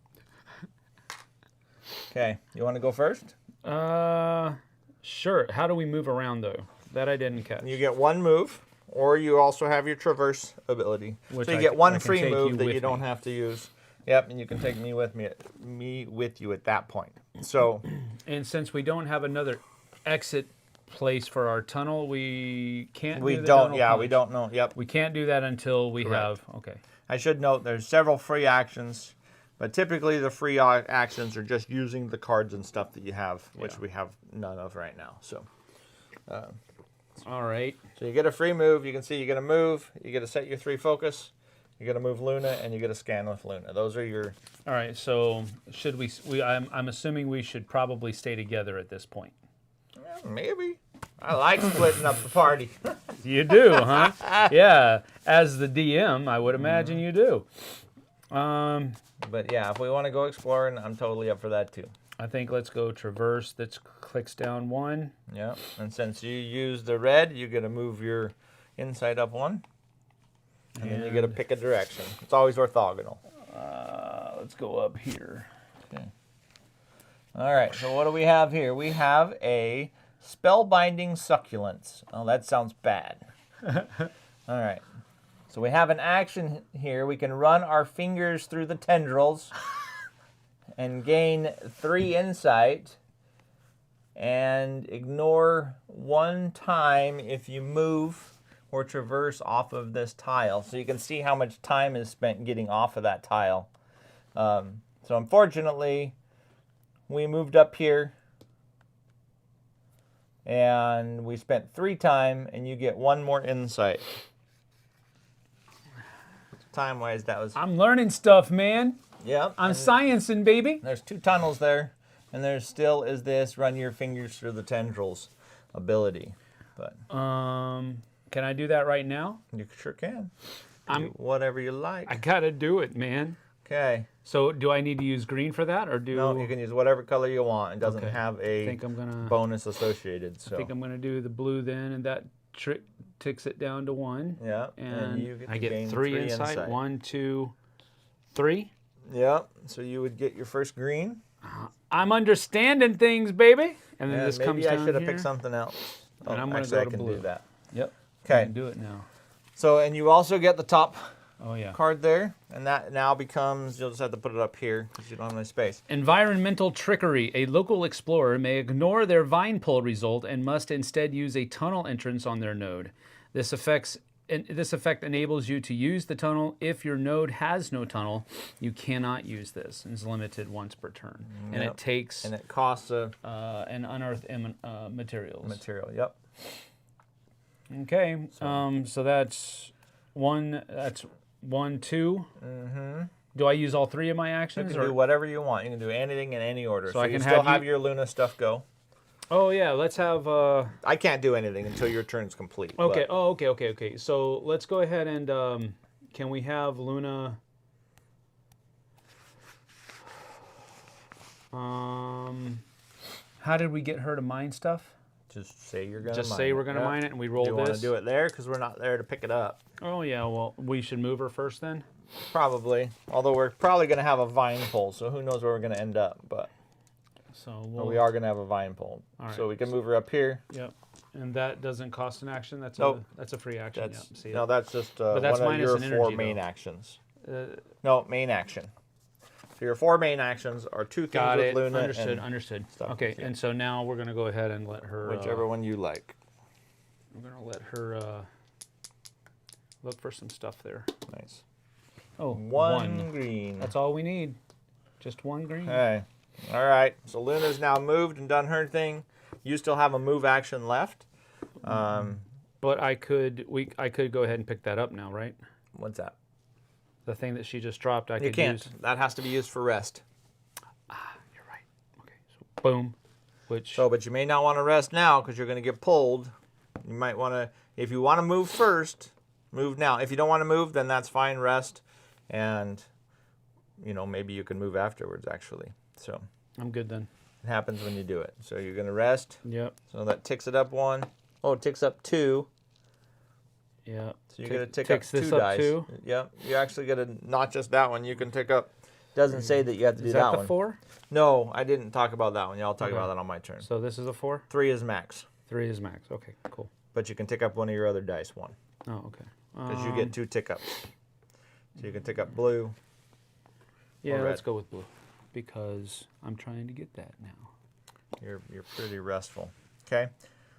Okay, you want to go first? Sure. How do we move around though? That I didn't catch. You get one move, or you also have your traverse ability. Which so you get one free move that you don't have to use. Yep, and you can take me with you at that point. So, and since we don't have another exit place for our tunnel, we can't. We don't. Yeah, we don't know. Yep. We can't do that until we have. Okay. I should note there's several free actions, but typically the free actions are just using the cards and stuff that you have, which we have none of right now. So. All right. So you get a free move. You can see you get a move. You get to set your 3 focus. You get to move Luna, and you get to scan with Luna. Those are your... All right, so should we I'm assuming we should probably stay together at this point. Yeah, maybe. I like splitting up the party. You do, huh? Yeah, as the DM, I would imagine you do. But yeah, if we want to go exploring, I'm totally up for that too. I think let's go traverse. That clicks down 1. Yeah, and since you use the red, you get to move your insight up 1. And then you get to pick a direction. It's always orthogonal. Let's go up here. Okay. All right, so what do we have here? We have a spellbinding succulents. Oh, that sounds bad. All right. So we have an action here. We can run our fingers through the tendrils and gain 3 insight and ignore 1 time if you move or traverse off of this tile. So you can see how much time is spent getting off of that tile. So unfortunately, we moved up here and we spent 3 time, and you get 1 more insight. Time-wise, that was... I'm learning stuff, man. Yep. I'm sciencing, baby. There's 2 tunnels there, and there still is this run your fingers through the tendrils ability. But can I do that right now? you sure can. Do whatever you like. I gotta do it, man. Okay. So do I need to use green for that, or do? No, you can use whatever color you want. It doesn't have a bonus associated. So I think I'm gonna do the blue then, and that ticks it down to 1. Yeah. And you get I get 3 insight. 1, 2, 3. Yeah. So you would get your first green. I'm understanding things, baby. And then this comes down maybe I should have here. picked something else. And I'm gonna actually, go I to can blue. do that. Yep. Okay. I can do it now. So, and you also get the top yeah. card there, and that now becomes, you'll just have to put it up here because you don't have any space. Environmental trickery. A local explorer may ignore their vine pull result and must instead use a tunnel entrance on their node. This affects and this effect enables you to use the tunnel. If your node has no tunnel, you cannot use this. It's limited once per turn. And it takes... And it costs a... an unearthed materials. Material, yep. Okay, so that's one, 2. Mm-hmm. Do I use all 3 of my You actions? can do whatever you want. You can do anything in any order. So I can you still have have your Luna stuff go. Oh, yeah, let's have... I can't do anything until your turn's complete. Okay, but... okay. So let's go ahead and... can we have Luna... how did we get her to mine stuff? Just say you're going to mine it. Just say we're going to mine it and we roll this? You want to do it there? Because we're not there to pick it up. Oh, yeah, well, we should move her first then? Probably. Although we're probably going to have a vine pull, so who knows where we're going to end up. But we are going to have a vine pull. All right. So we can move her up here. Yep. And that doesn't cost an action? That's that's a free action. No, that's just that's one of your an 4 energy, main though. actions. No, main action. So your 4 main actions are 2 things Got with it. Luna. Understood. Stuff. Okay, and so now we're going to go ahead and let her... Whichever one you like. I'm going to let her look for some stuff there. Nice. Oh, one green. That's all we need. Just 1 green. Okay. All right. So Luna's now moved and done her thing. You still have a move action left. But I could go ahead and pick that up now, right? What's that? The thing that she just dropped, I You could can't. use. That has to be used for rest. You're right. Okay, so boom. But you may not want to rest now because you're going to get pulled. You might want to, if you want to move first, move now. If you don't want to move, then that's fine. Rest, and maybe you can move afterwards. Actually, so I'm good then. it happens when you do it. So you're going to rest. Yep. So that ticks it up 1. Oh, it ticks up 2. Yeah. So you're going to tick up 2 dice. 2. Yep. You're actually going to, not just that one, you can tick up. Doesn't say that you have to do Is that that one. the 4? No, I didn't talk about that one. Yeah, I'll talk about that on my turn. So this is a 4? 3 is max. 3 is max. Okay, cool. But you can tick up one of your other dice 1. Oh, okay. Because you get 2 tick ups. So you can tick up blue. Yeah, or let's red. go with blue. Because I'm trying to get that now. You're pretty restful. Okay.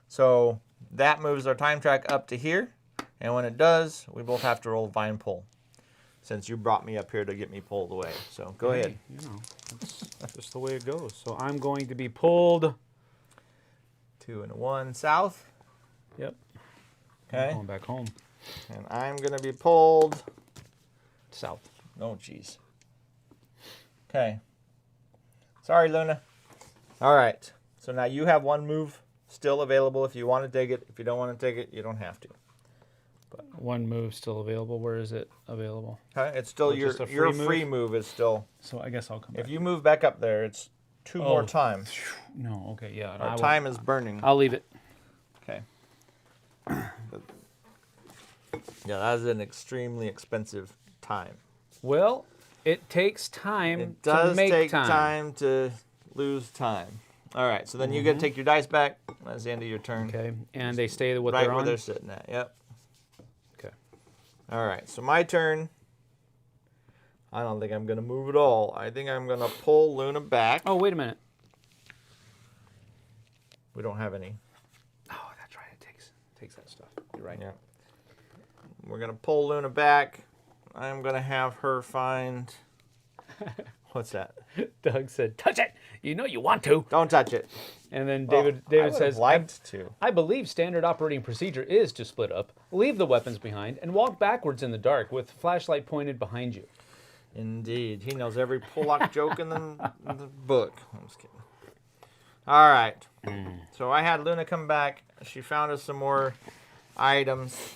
So that moves our time track up to here. And when it does, we both have to roll vine pull. Since you brought me up here to get me pulled away. So go ahead. That's just the way it goes. So I'm going to be pulled. 2 and 1 south. Yep. Okay. I'm going back home. And I'm going to be pulled South. Oh, jeez. Okay. Sorry, Luna. All right. So now you have 1 move still available if you want to take it. If you don't want to take it, you don't have to. 1 move still available. Where is it available? Okay. It's still your free move is still. So I guess I'll come back. If you move back up there, it's 2 more times. No. Okay. Yeah. Our time is burning. I'll leave it. Okay. Yeah, that is an extremely expensive time. Well, it takes time It to does make take time. time to lose time. All right, so then you get to take your dice back. That's the end of your turn. Okay. And they stay what Right they're where on? they're sitting at. Yep. Okay. All right, so my turn. I don't think I'm going to move at all. I think I'm going to pull Luna back. Oh, wait a minute. We don't have any. Oh, that's right. It takes that stuff. You're right. Yeah. We're going to pull Luna back. I'm going to have her find... What's that? Doug said, touch it. You know you want to. Don't touch it. And then I David would says, have liked to. I believe standard operating procedure is to split up, leave the weapons behind, and walk backwards in the dark with flashlight pointed behind you. Indeed. He knows every Pollock joke in the book. I'm just kidding. All right. So I had Luna come back. She found us some more items.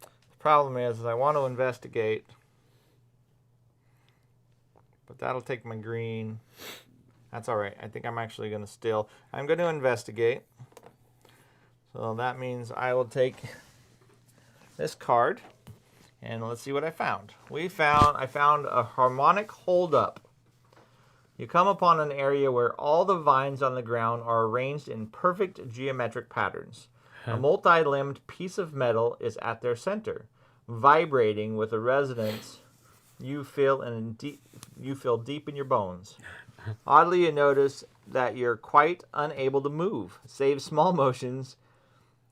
The problem is I want to investigate. But that'll take my green. That's all right. I think I'm actually going to still. I'm going to investigate. So that means I will take this card. And let's see what I found. I found a harmonic holdup. You come upon an area where all the vines on the ground are arranged in perfect geometric patterns. A multi-limbed piece of metal is at their center, vibrating with a resonance you feel deep in your bones. Oddly, you notice that you're quite unable to move, save small motions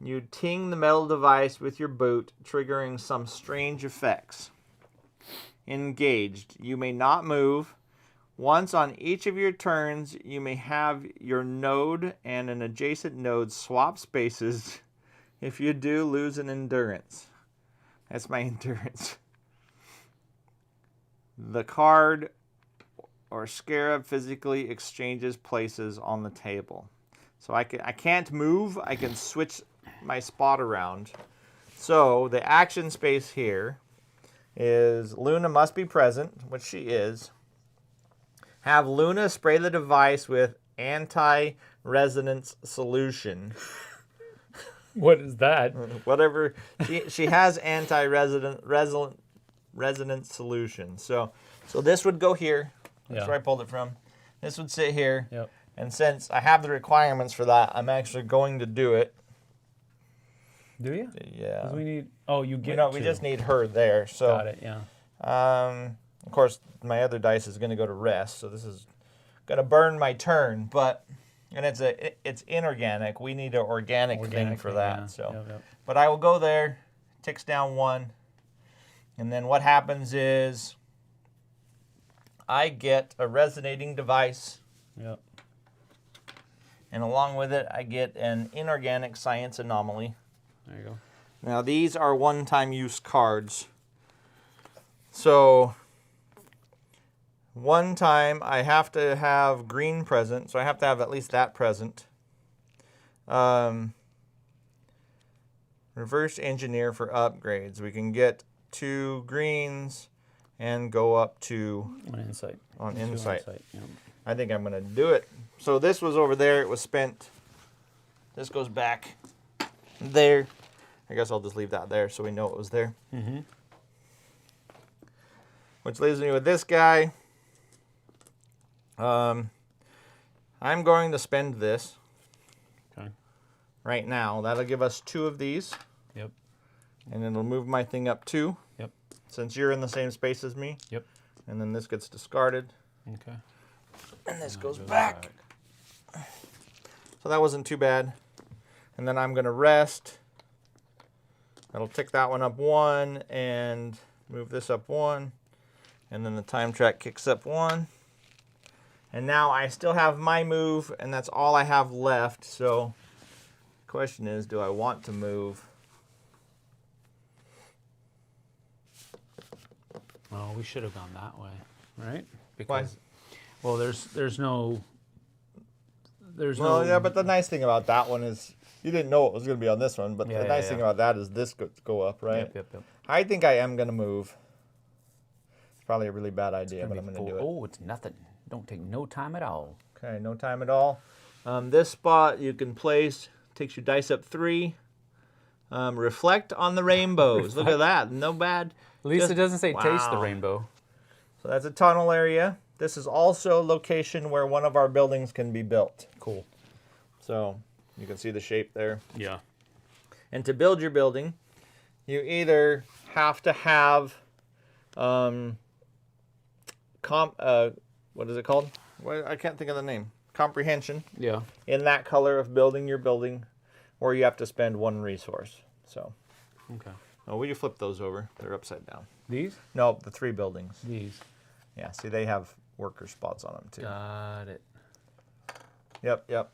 You ting the metal device with your boot, triggering some strange effects. Engaged. You may not move. Once on each of your turns, you may have your node and an adjacent node swap spaces. If you do, lose an endurance. That's my endurance. The card or scarab physically exchanges places on the table. So I can't move. I can switch my spot around. So the action space here is Luna must be present, which she is. Have Luna spray the device with anti-resonance solution. What is that? Whatever. She has resonance solution. So this would go here. That's where I pulled it from. This would sit here. Yep. And since I have the requirements for that, I'm actually going to do it. Do you? Yeah. 'Cause we need. Oh, you get. We just need her there. So. Got it. Yeah. Of course, my other dice is going to go to rest, so this is going to burn my turn. And it's inorganic. We need an organic thing for that. Yeah. So, Yep. but I will go there. Ticks down 1, and then what happens is I get a resonating device. Yep. And along with it, I get an inorganic science anomaly. There you go. Now, these are one-time use cards. So, one time I have to have green present, so I have to have at least that present. Reverse engineer for upgrades. We can get 2 greens and go up to... On insight. On insight. Yep. I think I'm going to do it. So this was over there. It was spent. This goes back there. I guess I'll just leave that there so we know it was there. Mm-hmm. Which leaves me with this guy. I'm going to spend this. Okay. Right now. That'll give us 2 of these. Yep. And then it'll move my thing up 2. Yep. Since you're in the same space as me. Yep. And then this gets discarded. Okay. And this goes back. So that wasn't too bad. And then I'm going to rest. That'll tick that one up 1 and move this up 1. And then the time track kicks up 1. And now I still have my move, and that's all I have left. So the question is, do I want to move? Well, we should have gone that way, right? Why? Well, there's no. Well, yeah, but the nice thing about that one is you didn't know it was going to be on this one, but the nice thing about that is this go up, right? Yep. I think I am going to move. It's probably a really bad idea, but I'm going to do it. Oh, it's nothing. Don't take no time at all. Okay, no time at all. This spot you can place, takes your dice up 3. Reflect on the rainbows. Look at that. No bad. At least it doesn't say taste the Wow. rainbow. So that's a tunnel area. This is also a location where one of our buildings can be built. Cool. So you can see the shape there. Yeah. And to build your building, you either have to have, what is it called? I can't think of the name. Comprehension. Yeah. In that color of building your building, or you have to spend 1 resource. So. Okay. Oh, will you flip those over? They're upside down. These? No, the 3 buildings. These. Yeah, see, they have worker spots on them too. Got it. Yep.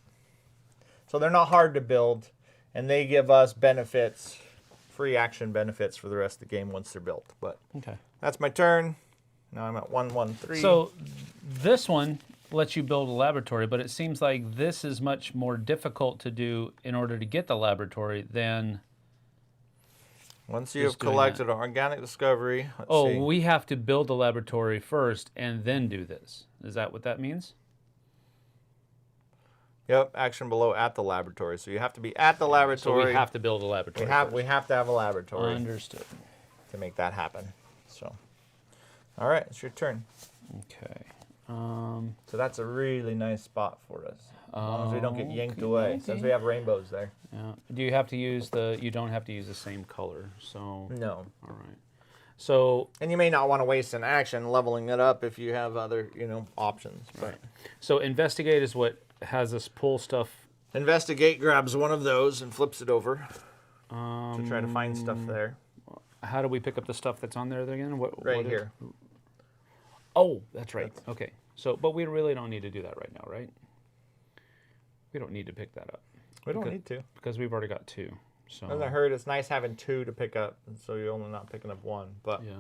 So they're not hard to build, and they give us benefits, free action benefits for the rest of the game once they're built. But Okay. that's my turn. Now I'm at 113. So this one lets you build a laboratory, but it seems like this is much more difficult to do in order to get the laboratory than... Once you have just doing collected an organic discovery, let's see. we have to build the laboratory first and then do this. Is that what that means? Yep, action below at the laboratory. So you have to be at the laboratory. So we have to build a laboratory We have to have a laboratory Understood. to make that happen. So, all right, it's your turn. Okay. So that's a really nice spot for us. As long as we don't get yanked away, okay. since we have rainbows there. Yeah. Do you have to use you don't have to use the same color, so... No. All right. So... And you may not want to waste an action leveling it up if you have other, options. But. Right. So investigate is what has us pull stuff Investigate grabs one of those and flips it over Um, to try to find stuff there. How do we pick up the stuff that's on there again? Right here. Oh, that's right. Okay. So, but we really don't need to do that right now, right? We don't need to pick that up. We don't need to. Because we've already got 2. So. Doesn't hurt. It's nice having 2 to pick up, so you're only not picking up 1. But Yeah.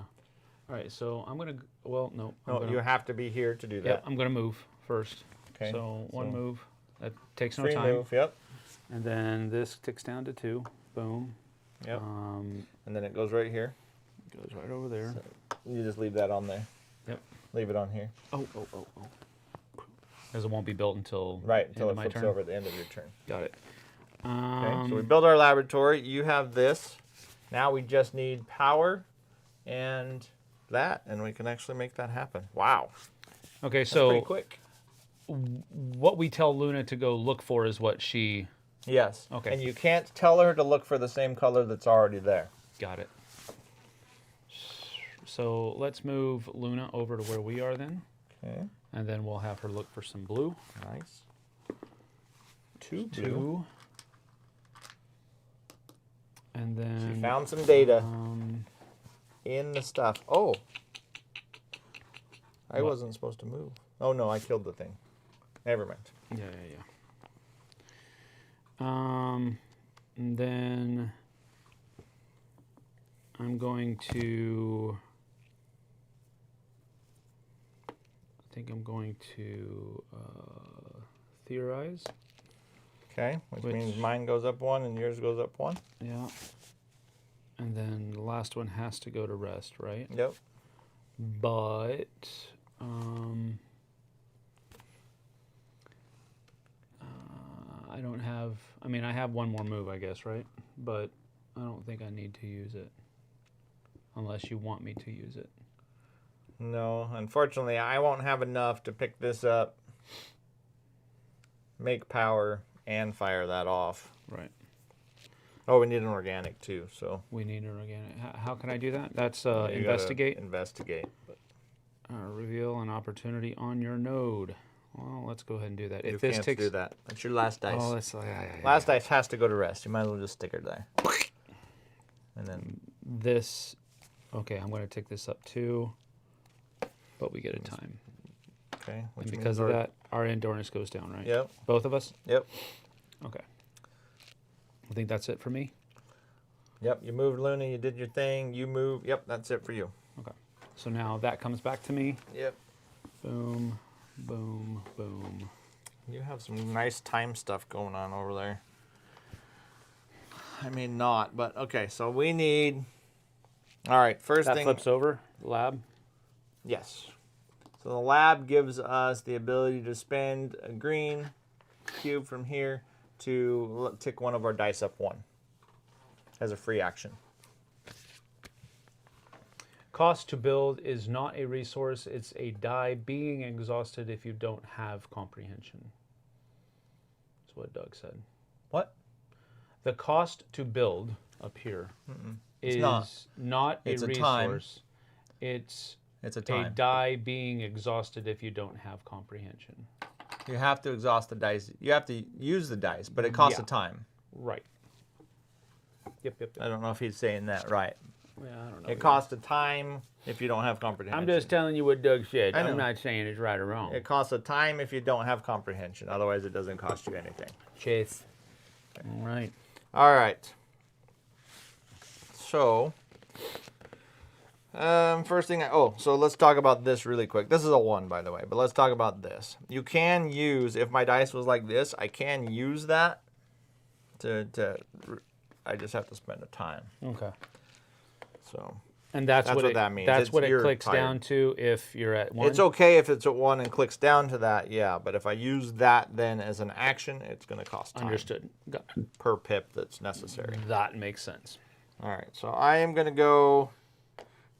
All right. So I'm gonna. Well, no. no, you have to be here to do that. Yeah. I'm gonna move first. Okay. So one move. That takes no Free time. move. Yep. And then this ticks down to 2. Boom. Yep. And then it goes right here. Goes right over there. So you just leave that on there. Yep. Leave it on here. Oh. Because it won't be built until Until end it of my flips turn. over at the end of your turn. Got it. Okay. So we build our laboratory. You have this. Now we just need power and that, and we can actually make that happen. Wow. Okay. That's So pretty quick. what we tell Luna to go look for is what she. Yes. Okay. And you can't tell her to look for the same color that's already there. Got it. So let's move Luna over to where we are then. Okay. And then we'll have her look for some blue. Nice. 2 blue. 2. And then. She found some data Um, in the stuff. Oh. I What? wasn't supposed to move. Oh, no, I killed the thing. Never mind. yeah. And then I'm going to. I think I'm going to theorize. Okay, which Which- means mine goes up 1 and yours goes up 1. Yeah. And then the last one has to go to rest, right? Yep. But I don't have. I mean, I have one more move, I guess, right? But I don't think I need to use it, unless you want me to use it. No, unfortunately, I won't have enough to pick this up, make power, and fire that off. Right. Oh, we need an organic too, so. We need an organic. How can I do that? That's you gotta investigate. Investigate. But Reveal an opportunity on your node. Well, let's go ahead and do that. you If this can't takes. do that. That's your last dice. Oh, that's yeah. Last dice has to go to rest. You might as well just stick her there. And then This. Okay, I'm going to take this up too. But we get a time. okay. And Which because means of that, our endurance goes down, right? Yep. Both of us? Yep. Okay. I think that's it for me. Yep. You moved Luna. You did your thing. You move. Yep. That's it for you. Okay. So now that comes back to me. Yep. Boom, boom, boom. You have some nice time stuff going on over there. I mean, not, but okay. So we need. All right. First That thing. flips over. Lab. Yes. So the lab gives us the ability to spend a green cube from here to tick one of our dice up 1 as a free action. Cost to build is not a resource. It's a die being exhausted if you don't have comprehension. That's what Doug said. What? The cost to build up here is not a It's a time. resource. It's It's a a time. die being exhausted if you don't have comprehension. You have to exhaust the dice. You have to use the dice, but it costs Yeah. a time. Right. Yep. I don't know if he's saying that right. Yeah, I don't know. It costs a time if you don't have comprehension. I'm just telling you what Doug said. I know. I'm not saying it's right or wrong. It costs a time if you don't have comprehension. Otherwise, it doesn't cost you anything. Chase. All right. All right. So, first thing, so let's talk about this really quick. This is a 1, by the way, but let's talk about this. You can use, if my dice was like this, I can use that I just have to spend a time. Okay. So, And that's what that means. That's It's- what it you're clicks tired. down to if you're at 1. it's okay if it's at 1 and clicks down to that, yeah, but if I use that then as an action, it's going to cost time. Understood. Per pip that's necessary. That makes sense. All right, so I am going to go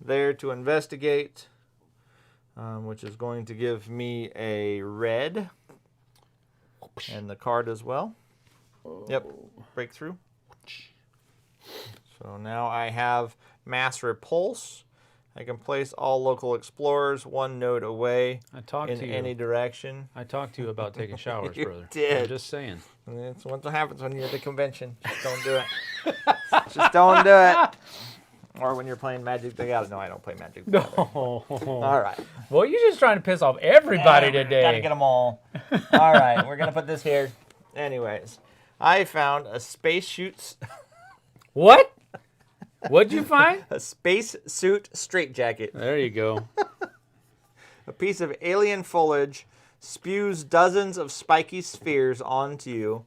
there to investigate, which is going to give me a red and the card as well. Yep, breakthrough. So now I have mass repulse. I can place all local explorers 1 node away I talked in to you. any direction. I talked to you about taking showers, You brother. did. I'm just saying. And that's what happens when you're at the convention. Just don't do it. Just don't do it. Or when you're playing Magic the Gathering. No, I don't play Magic the Gathering. No. All right. Well, you're just trying to piss off everybody today. Gotta get them all. All right, we're gonna put this here. Anyways, I found a spacesuit. What? What'd you find? A spacesuit straitjacket. There you go. A piece of alien foliage spews dozens of spiky spheres onto you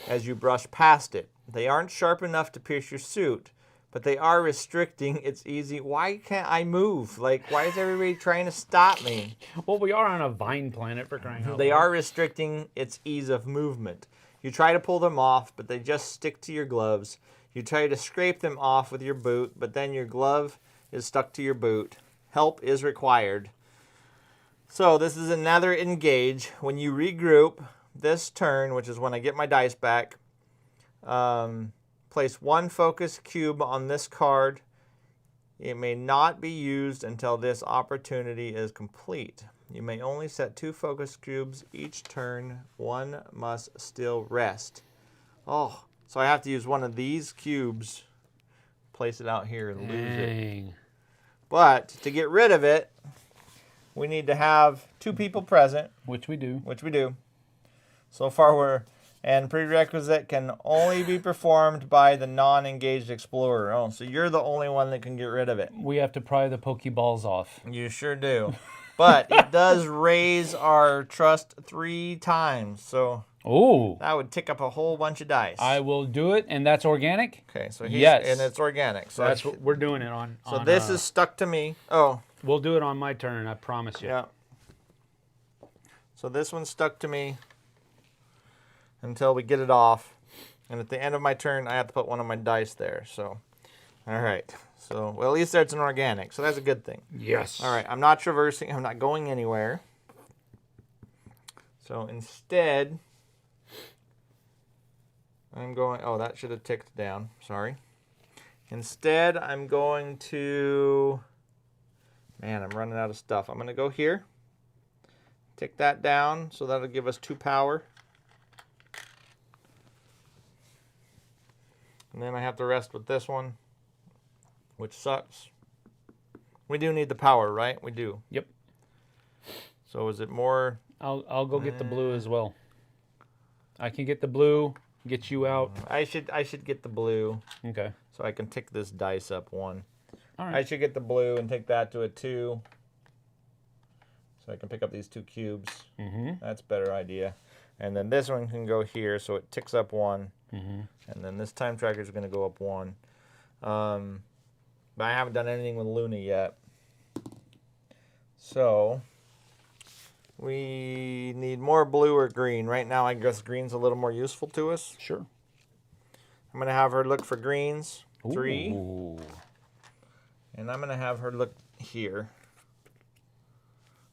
as you brush past it. They aren't sharp enough to pierce your suit, but they are restricting its easy. Why can't I move? Like, why is everybody trying to stop me? Well, we are on a vine planet for crying out loud. They are restricting its ease of movement. You try to pull them off, but they just stick to your gloves. You try to scrape them off with your boot, but then your glove is stuck to your boot. Help is required. So this is another engage. When you regroup this turn, which is when I get my dice back, place 1 focus cube on this card. It may not be used until this opportunity is complete. You may only set 2 focus cubes each turn. 1 must still rest. Oh, so I have to use one of these cubes, place it out here and lose it. Dang. But to get rid of it, we need to have 2 people present, Which we do. which we do. So far and prerequisite can only be performed by the non-engaged explorer. Oh, so you're the only one that can get rid of it. We have to pry the Pokeballs off. You sure do. But it does raise our trust 3 times, so Oh. that would tick up a whole bunch of dice. I will do it, and that's organic? Okay, so Yes. and it's organic. So That's what we're doing it on. so this is stuck to me. Oh, We'll do it on my turn, I promise you. yeah. So this one's stuck to me until we get it off. And at the end of my turn, I have to put one of my dice there. So, all right. So, well, at least that's an organic. So that's a good thing. Yes. All right. I'm not traversing. I'm not going anywhere. So instead, I'm going. Oh, that should have ticked down. Sorry. Instead, I'm going to. Man, I'm running out of stuff. I'm going to go here. Tick that down. So that'll give us 2 power. And then I have to rest with this one, which sucks. We do need the power, right? We do. Yep. So is it more? I'll go get the blue as well. I can get the blue, get you out. I should get the blue Okay. so I can tick this dice up 1. All I right. should get the blue and take that to a 2. So I can pick up these 2 cubes. Mm-hmm. That's a better idea. And then this one can go here, so it ticks up 1. Mm-hmm. And then this time tracker is going to go up 1. But I haven't done anything with Luna yet. So we need more blue or green. Right now, I guess green's a little more useful to us. Sure. I'm going to have her look for greens. 3. Ooh. And I'm going to have her look here.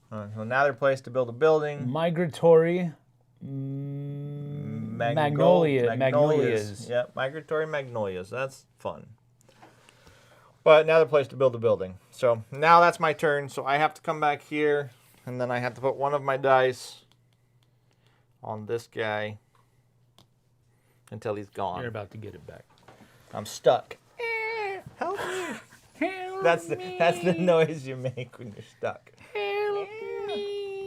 So now they're placed to build a building. Migratory magnolias. Yeah, migratory magnolias. That's fun. But now they're placed to build a building. So now that's my turn. So I have to come back here. And then I have to put one of my dice on this guy until he's gone. You're about to get it back. I'm stuck. Help me. That's the noise you make when you're stuck.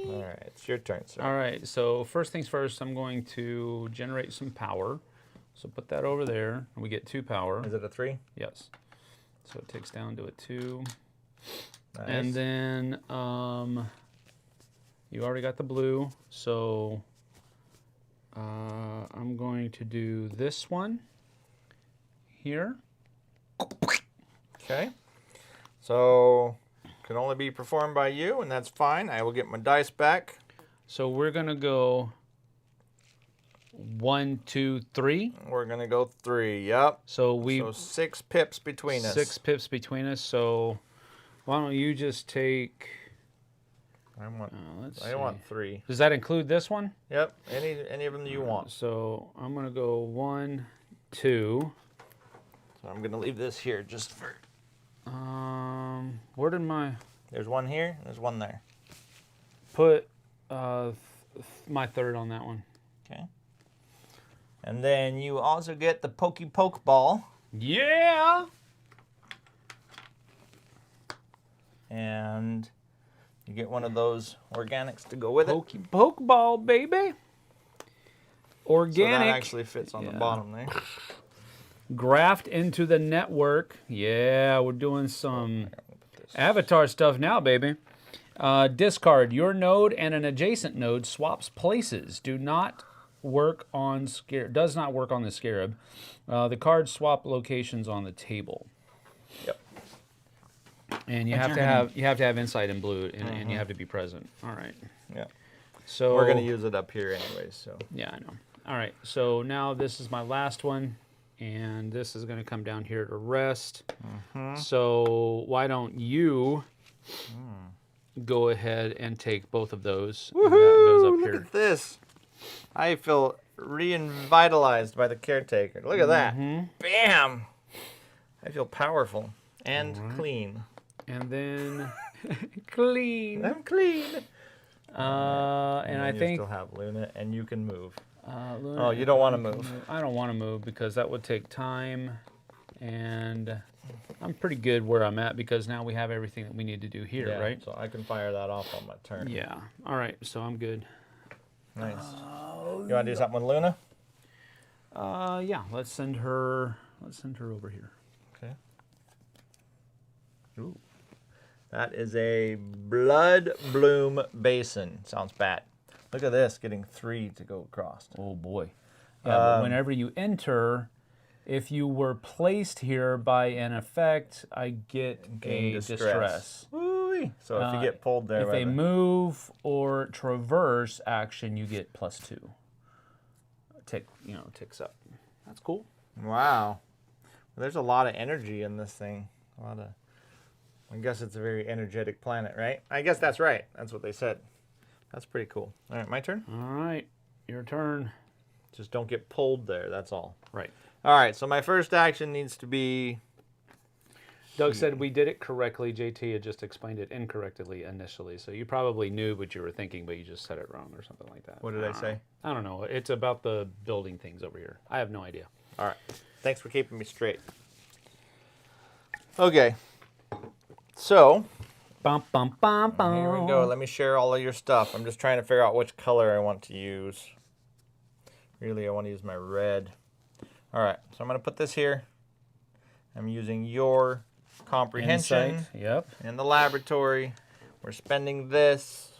All right, it's your turn, sir. All right, so first things first, I'm going to generate some power. So put that over there, and we get 2 power. Is it a 3? Yes. So it takes down to a 2. Nice. And then you already got the blue, so I'm going to do this one here. Okay. So can only be performed by you, and that's fine. I will get my dice back. So we're gonna go 1, 2, 3. We're gonna go 3. Yep. So 6 pips between us. 6 pips between us. So why don't you just take? I want. Let's I see. want 3. Does that include this one? Yep. Any of them that you want. So I'm gonna go 1, 2. So I'm gonna leave this here just for. Where did my... There's one here, and there's one there. Put my third on that one. Okay. And then you also get the Pokey Poke Ball. Yeah! And you get one of those organics to go with it. Pokey Poke Ball, baby. Organic. So that actually fits on the bottom there. Graft into the network. Yeah, we're doing some Avatar stuff now, baby. Discard. Your node and an adjacent node swaps places. Does not work on the Scarab. The cards swap locations on the table. Yep. And you have to have insight in blue, and you have to be present. All right. Yeah. So we're gonna use it up here anyways. So yeah, I know. All right. So now this is my last one, and this is gonna come down here to rest. So why don't you go ahead and take both of those? Woohoo! And that goes up here. Look at this. I feel revitalized by the caretaker. Look at that. Bam! I feel powerful and clean. And then clean. I'm clean. And I you think still have Luna, and you can move. Luna, Oh, you don't want to move. I don't want to move because that would take time, and I'm pretty good where I'm at because now we have everything that we need to do here, Yeah, right? so I can fire that off on my turn. Yeah. All right. So I'm good. Nice. You want to do something with Luna? Yeah. Let's send her over here. Okay. Ooh. That is a Blood Bloom Basin. Sounds bad. Look at this, getting 3 to go across. Oh boy. Yeah. But whenever you enter, if you were placed here by an effect, I get a distress. Woo-wee. So if you get pulled there, if a move or traverse action, you get +2. Ticks up. That's cool. Wow. Well, there's a lot of energy in this thing. I guess it's a very energetic planet, right? I guess that's right. That's what they said. That's pretty cool. All right, my turn? All right, your turn. Just don't get pulled there, that's all. Right. All right, so my first action needs to be... Doug said we did it correctly. JT had just explained it incorrectly initially. So you probably knew what you were thinking, but you just said it wrong or something like that. What did I say? I don't know. It's about the building things over here. I have no idea. All right. Thanks for keeping me straight. Okay. So, Bum, bum, bum, bum. here we go. Let me share all of your stuff. I'm just trying to figure out which color I want to use. Really, I want to use my red. All right. So I'm going to put this here. I'm using your comprehension. Insight. Yep. In the laboratory. We're spending this.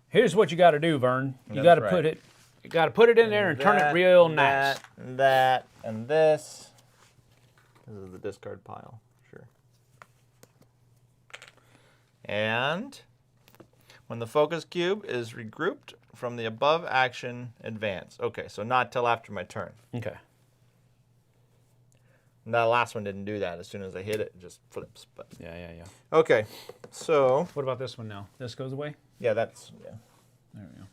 Here's what you got to do, Vern. You That's got to right. put it. You got to put it in there and turn it real nice. And that, and this. This is the discard pile. Sure. And when the focus cube is regrouped from the above action, advance. Okay, so not till after my turn. Okay. And that last one didn't do that. As soon as I hit it, it just flips. But Yeah. okay, so What about this one now? This goes away? yeah. There we go.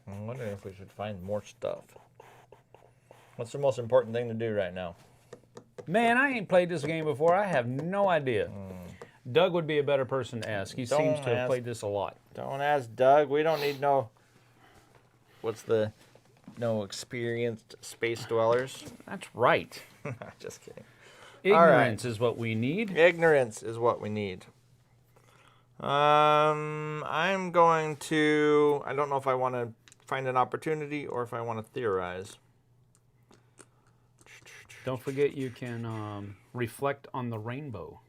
I'm wondering if we should find more stuff. What's the most important thing to do right now? Man, I ain't played this game before. I have no idea. Doug would be a better person to ask. He seems to have played this a lot. Don't ask Doug. We don't need no. What's the no experienced space dwellers? That's right. Just kidding. Ignorance is what we need. Ignorance is what we need. I'm going to. I don't know if I want to find an opportunity or if I want to theorize. Don't forget you can reflect on the rainbow.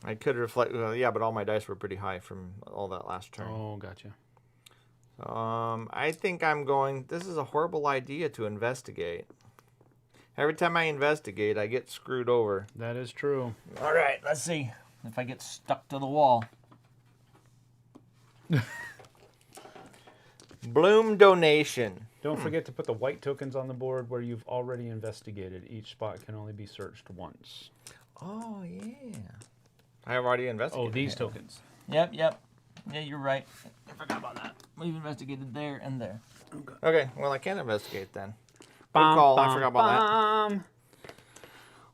I could reflect. Yeah, but all my dice were pretty high from all that last turn. Oh, gotcha. I think I'm going. This is a horrible idea to investigate. Every time I investigate, I get screwed over. That is true. All right, let's see if I get stuck to the wall. Bloom donation. Don't forget to put the white tokens on the board where you've already investigated. Each spot can only be searched once. Oh, yeah. I have already investigated. Oh, these tokens. Yep. Yeah, you're right. I forgot about that. We've investigated there and there. Okay, well, I can't investigate then. Good call. I forgot about that.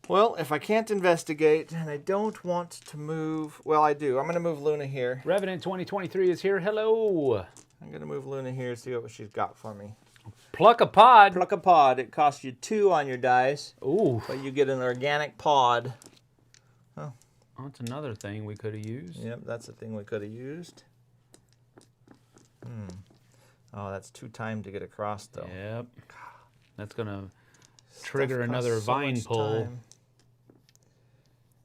Well, if I can't investigate and I don't want to move, well, I do. I'm going to move Luna here. Revenant 2023 is here. Hello. I'm going to move Luna here, see what she's got for me. Pluck a pod. Pluck a pod. It costs you 2 on your dice. Ooh. But you get an organic pod. Oh, that's another thing we could have used. Yep, that's the thing we could have used. Oh, that's 2 times to get across, though. Yep. That's going to trigger another vine pull.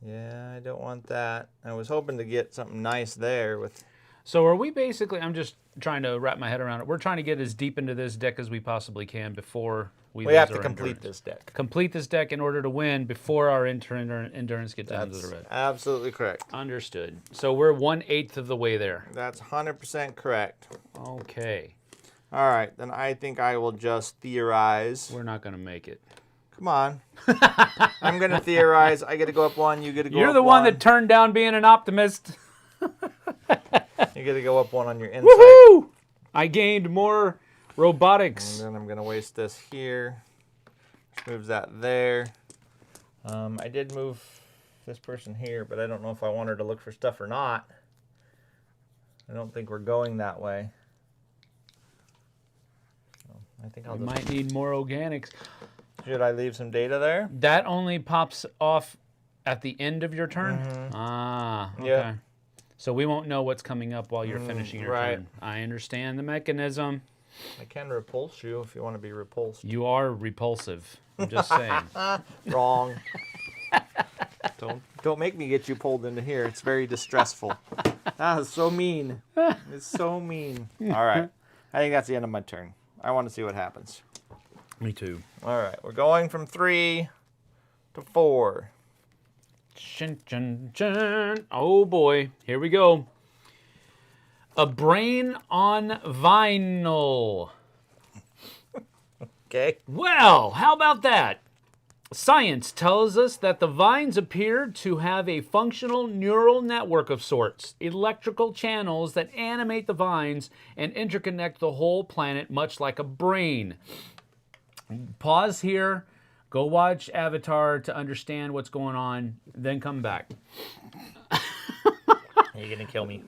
Yeah, I don't want that. I was hoping to get something nice there with... So are we basically, I'm just trying to wrap my head around it. We're trying to get as deep into this deck as we possibly can before we have lose to our complete endurance. this deck. Complete this deck in order to win before our endurance gets down to the red. Absolutely correct. Understood. So we're 1/8 of the way there. That's 100% correct. Okay. All right, then I think I will just theorize. We're not going to make it. Come on. I'm going to theorize. I get to go up 1. You get to go up 1. You're the one that turned down being an optimist. You get to go up 1 on your insight. Woohoo! I gained more robotics. And then I'm going to waste this here. Which moves that there. I did move this person here, but I don't know if I want her to look for stuff or not. I don't think we're going that way. So I think I'll might need more organics. Should I leave some data there? That only pops off at the end of your turn? Ah, okay. Yeah. So we won't know what's coming up while you're finishing your right. turn. I understand the mechanism. I can repulse you if you want to be repulsed. You are repulsive. I'm just saying. Wrong. Don't make me get you pulled into here. It's very distressful. That is so mean. It's so mean. All right. I think that's the end of my turn. I want to see what happens. Me too. All right. We're going from 3 to 4. Chun, chun, chun. Oh boy. Here we go. A brain on vinyl. Okay. Well, how about that? Science tells us that the vines appear to have a functional neural network of sorts, electrical channels that animate the vines and interconnect the whole planet much like a brain. Pause here, go watch Avatar to understand what's going on, then come back. You're going to kill me.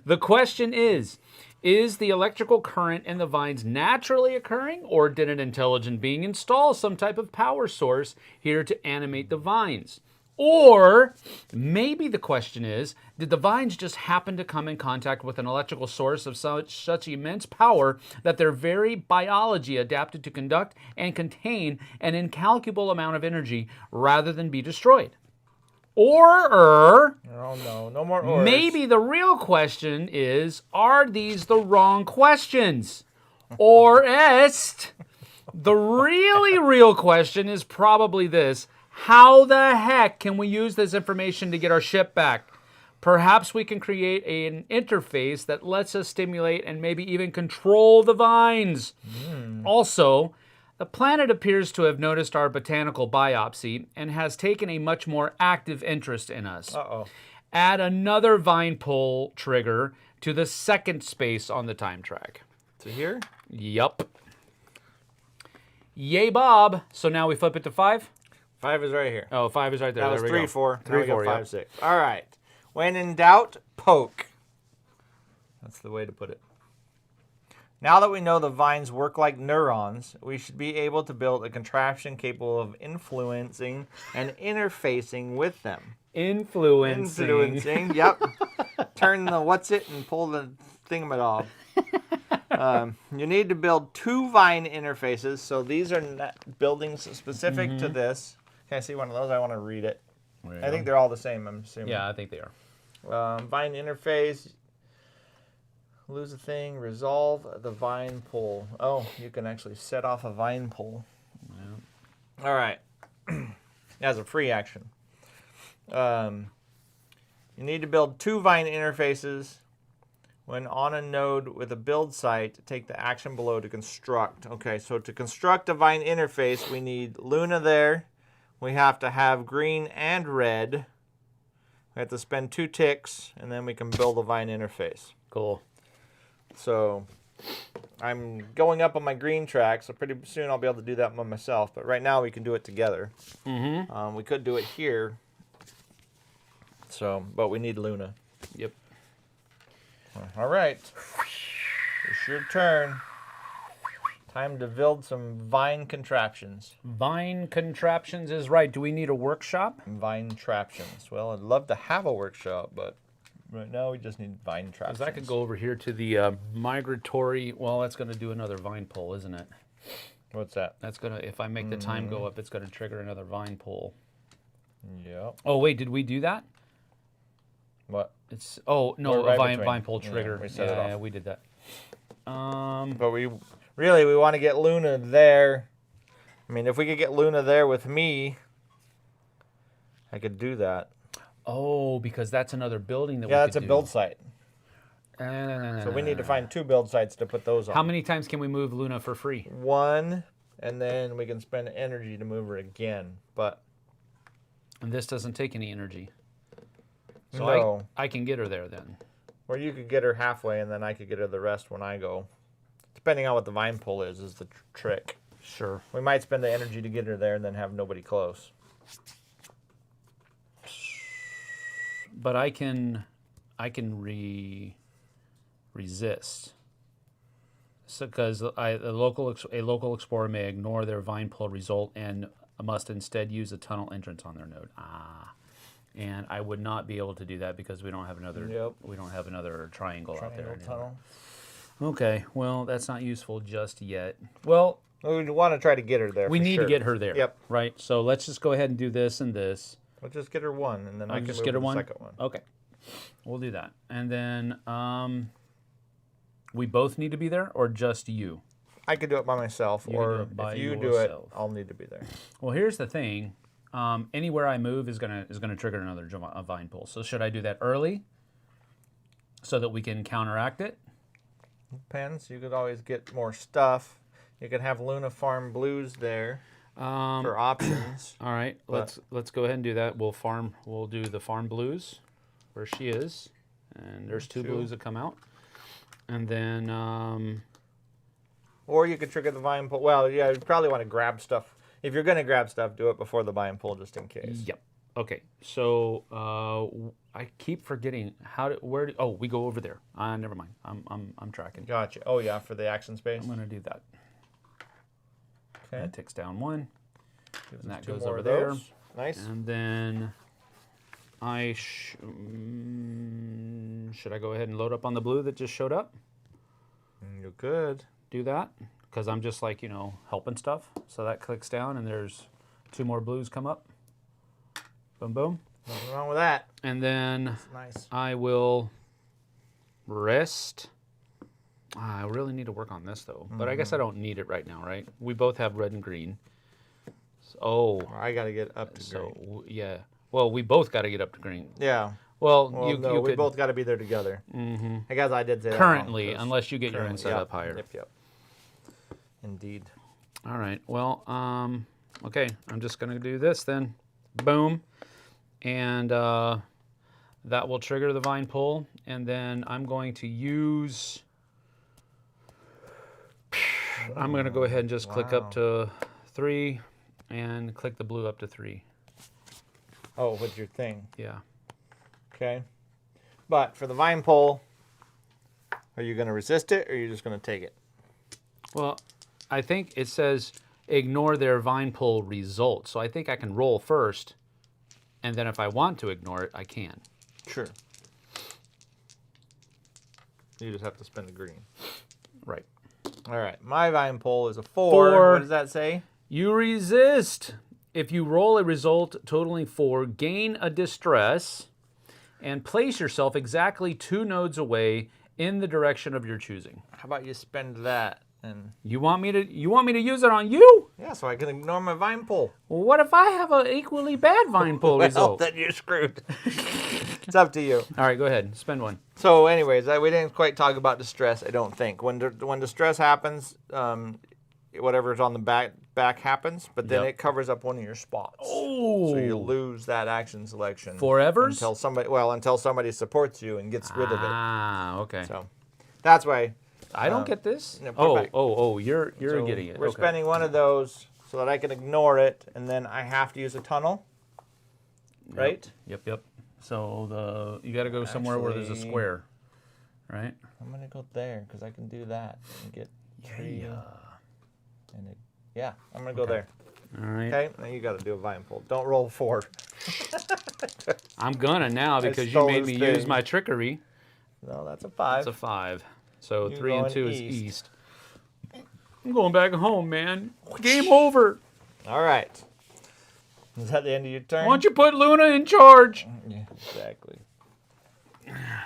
The question is the electrical current in the vines naturally occurring, or did an intelligent being install some type of power source here to animate the vines? Or maybe the question is, did the vines just happen to come in contact with an electrical source of such immense power that their very biology adapted to conduct and contain an incalculable amount of energy rather than be destroyed? Or, Oh, no. No more ors. maybe the real question is, are these the wrong questions? Or est, the really real question is probably this: how the heck can we use this information to get our ship back? Perhaps we can create an interface that lets us stimulate and maybe even control the vines. Also, the planet appears to have noticed our botanical biopsy and has taken a much more active interest in us. Uh-oh. Add another vine pull trigger to the second space on the time track. To here? Yup. Yay, Bob. So now we flip it to 5? 5 is right here. Oh, 5 is right there. That There was we 3, go. 4. 3, Now we got 4, 5, yep. 6. All right. When in doubt, poke. That's the way to put it. Now that we know the vines work like neurons, we should be able to build a contraption capable of influencing and interfacing with them. Influencing. Yep. Turn the what's it and pull the thingamadob. You need to build 2 vine interfaces. So these are buildings specific to this. Can I see one of those? I want to read it. I think they're all the same, I'm assuming. Yeah, I think they are. Vine interface. Lose a thing. Resolve the vine pull. Oh, you can actually set off a vine pull. Yeah. All right. As a free action. You need to build 2 vine interfaces. When on a node with a build site, take the action below to construct. Okay, so to construct a vine interface, we need Luna there. We have to have green and red. We have to spend 2 ticks, and then we can build a vine interface. Cool. So I'm going up on my green track, so pretty soon I'll be able to do that by myself. But right now we can do it together. We could do it here. So, but we need Luna. Yep. All right. It's your turn. Time to build some vine contraptions. Vine contraptions is right. Do we need a workshop? Vine traptions. Well, I'd love to have a workshop, but right now we just need vine traptions. Because I could go over here to the migratory. Well, that's going to do another vine pull, isn't it? What's that? That's going to, if I make the time go up, it's going to trigger another vine pull. Yep. Oh, wait, did we do that? What? It's, oh, no, We're a right vine pull trigger. Yeah, we set it off. Yeah, we did that. But we want to get Luna there. I mean, if we could get Luna there with me, I could do that. Oh, because that's another building that we could that's a do. build site. So we need to find 2 build sites to put those on. How many times can we move Luna for free? 1, and then we can spend energy to move her again. But And this doesn't take any energy. So no. I can get her there then. Or you could get her halfway, and then I could get her the rest when I go. Depending on what the vine pull is the trick. Sure. We might spend the energy to get her there and then have nobody close. But I can resist. So because a local explorer may ignore their vine pull result and must instead use a tunnel entrance on their node. And I would not be able to do that because we don't have another triangle out there anymore. Tunnel. Okay, well that's not useful just yet. Well, we want to try to get her there. we need to get her there. Yep. Right. So let's just go ahead and do this and this. We'll just get her 1, and then I can just move get her the 1. second one. Okay, we'll do that. And then we both need to be there, or just you? I could do it by myself, or if you do it, I'll need to be there. Well, here's the thing. Anywhere I move is gonna trigger another vine pull. So should I do that early so that we can counteract it? Depends. You could always get more stuff. You could have Luna farm blues there for options. All right, let's go ahead and do that. We'll do the farm blues where she is, and there's 2 blues that come out, and then or you could trigger the vine pull. Well, yeah, you probably want to grab stuff. If you're going to grab stuff, do it before the vine pull, just in case. Yep. Okay. So I keep forgetting we go over there. Never mind. I'm tracking. Gotcha. Oh yeah, for the action space. I'm gonna do that. Okay. That takes down 1. And that goes more over of there. those. Nice. And then should I go ahead and load up on the blue that just showed up? You could. Do that because I'm just like helping stuff. So that clicks down and there's 2 more blues come up. Boom, boom. Nothing wrong with that. And then That's nice. I will rest. I really need to work on this though, but I guess I don't need it right now, right? We both have red and green. So, I got to get up to green. Yeah. Well, we both got to get up to green. Yeah. Well, No, we could both got to be there together. Mm-hmm. I guess I did say that currently, wrong, unless you get your own set up higher. Yep. Indeed. All right. Well, okay. I'm just gonna do this then. Boom, and that will trigger the vine pull, and then I'm going to use. I'm gonna go ahead and just click up to 3, and click the blue up to 3. Oh, with your thing. Yeah. Okay. But for the vine pull, are you going to resist it, or are you just going to take it? Well, I think it says ignore their vine pull result. So I think I can roll first, and then if I want to ignore it, I can. Sure. You just have to spend the green. Right. All right. My vine pull is a 4. 4. What does that say? You resist. If you roll a result totaling 4, gain a distress, and place yourself exactly 2 nodes away in the direction of your choosing. How about you spend that? And You want me to use it on you? yeah, so I can ignore my vine pull. Well, what if I have an equally bad vine pull Well, result? then you're screwed. It's up to you. All right, go ahead. Spend 1. So anyways, we didn't quite talk about distress, I don't think. When distress happens, whatever's on the back happens, but then it covers up one of your spots. Oh. So you lose that action selection. Forevers? Until somebody supports you and gets rid of it. Ah, okay. So that's why I don't get this. No, put it back. You're So getting it. We're Okay. spending one of those so that I can ignore it, and then I have to use a tunnel, right? Yep. So you got to go somewhere where there's a Actually- square, right? I'm gonna go there because I can do that and get three. And I'm gonna go there. All right. Okay, now you got to do a vine pull. Don't roll 4. I'm gonna now because you stole made his me thing. use my trickery. No, that's a 5. It's a 5. So You 3 and going 2 is east. east. I'm going back home, man. Game over. All right. Is that the end of your turn? Why don't you put Luna in charge? Yeah, exactly.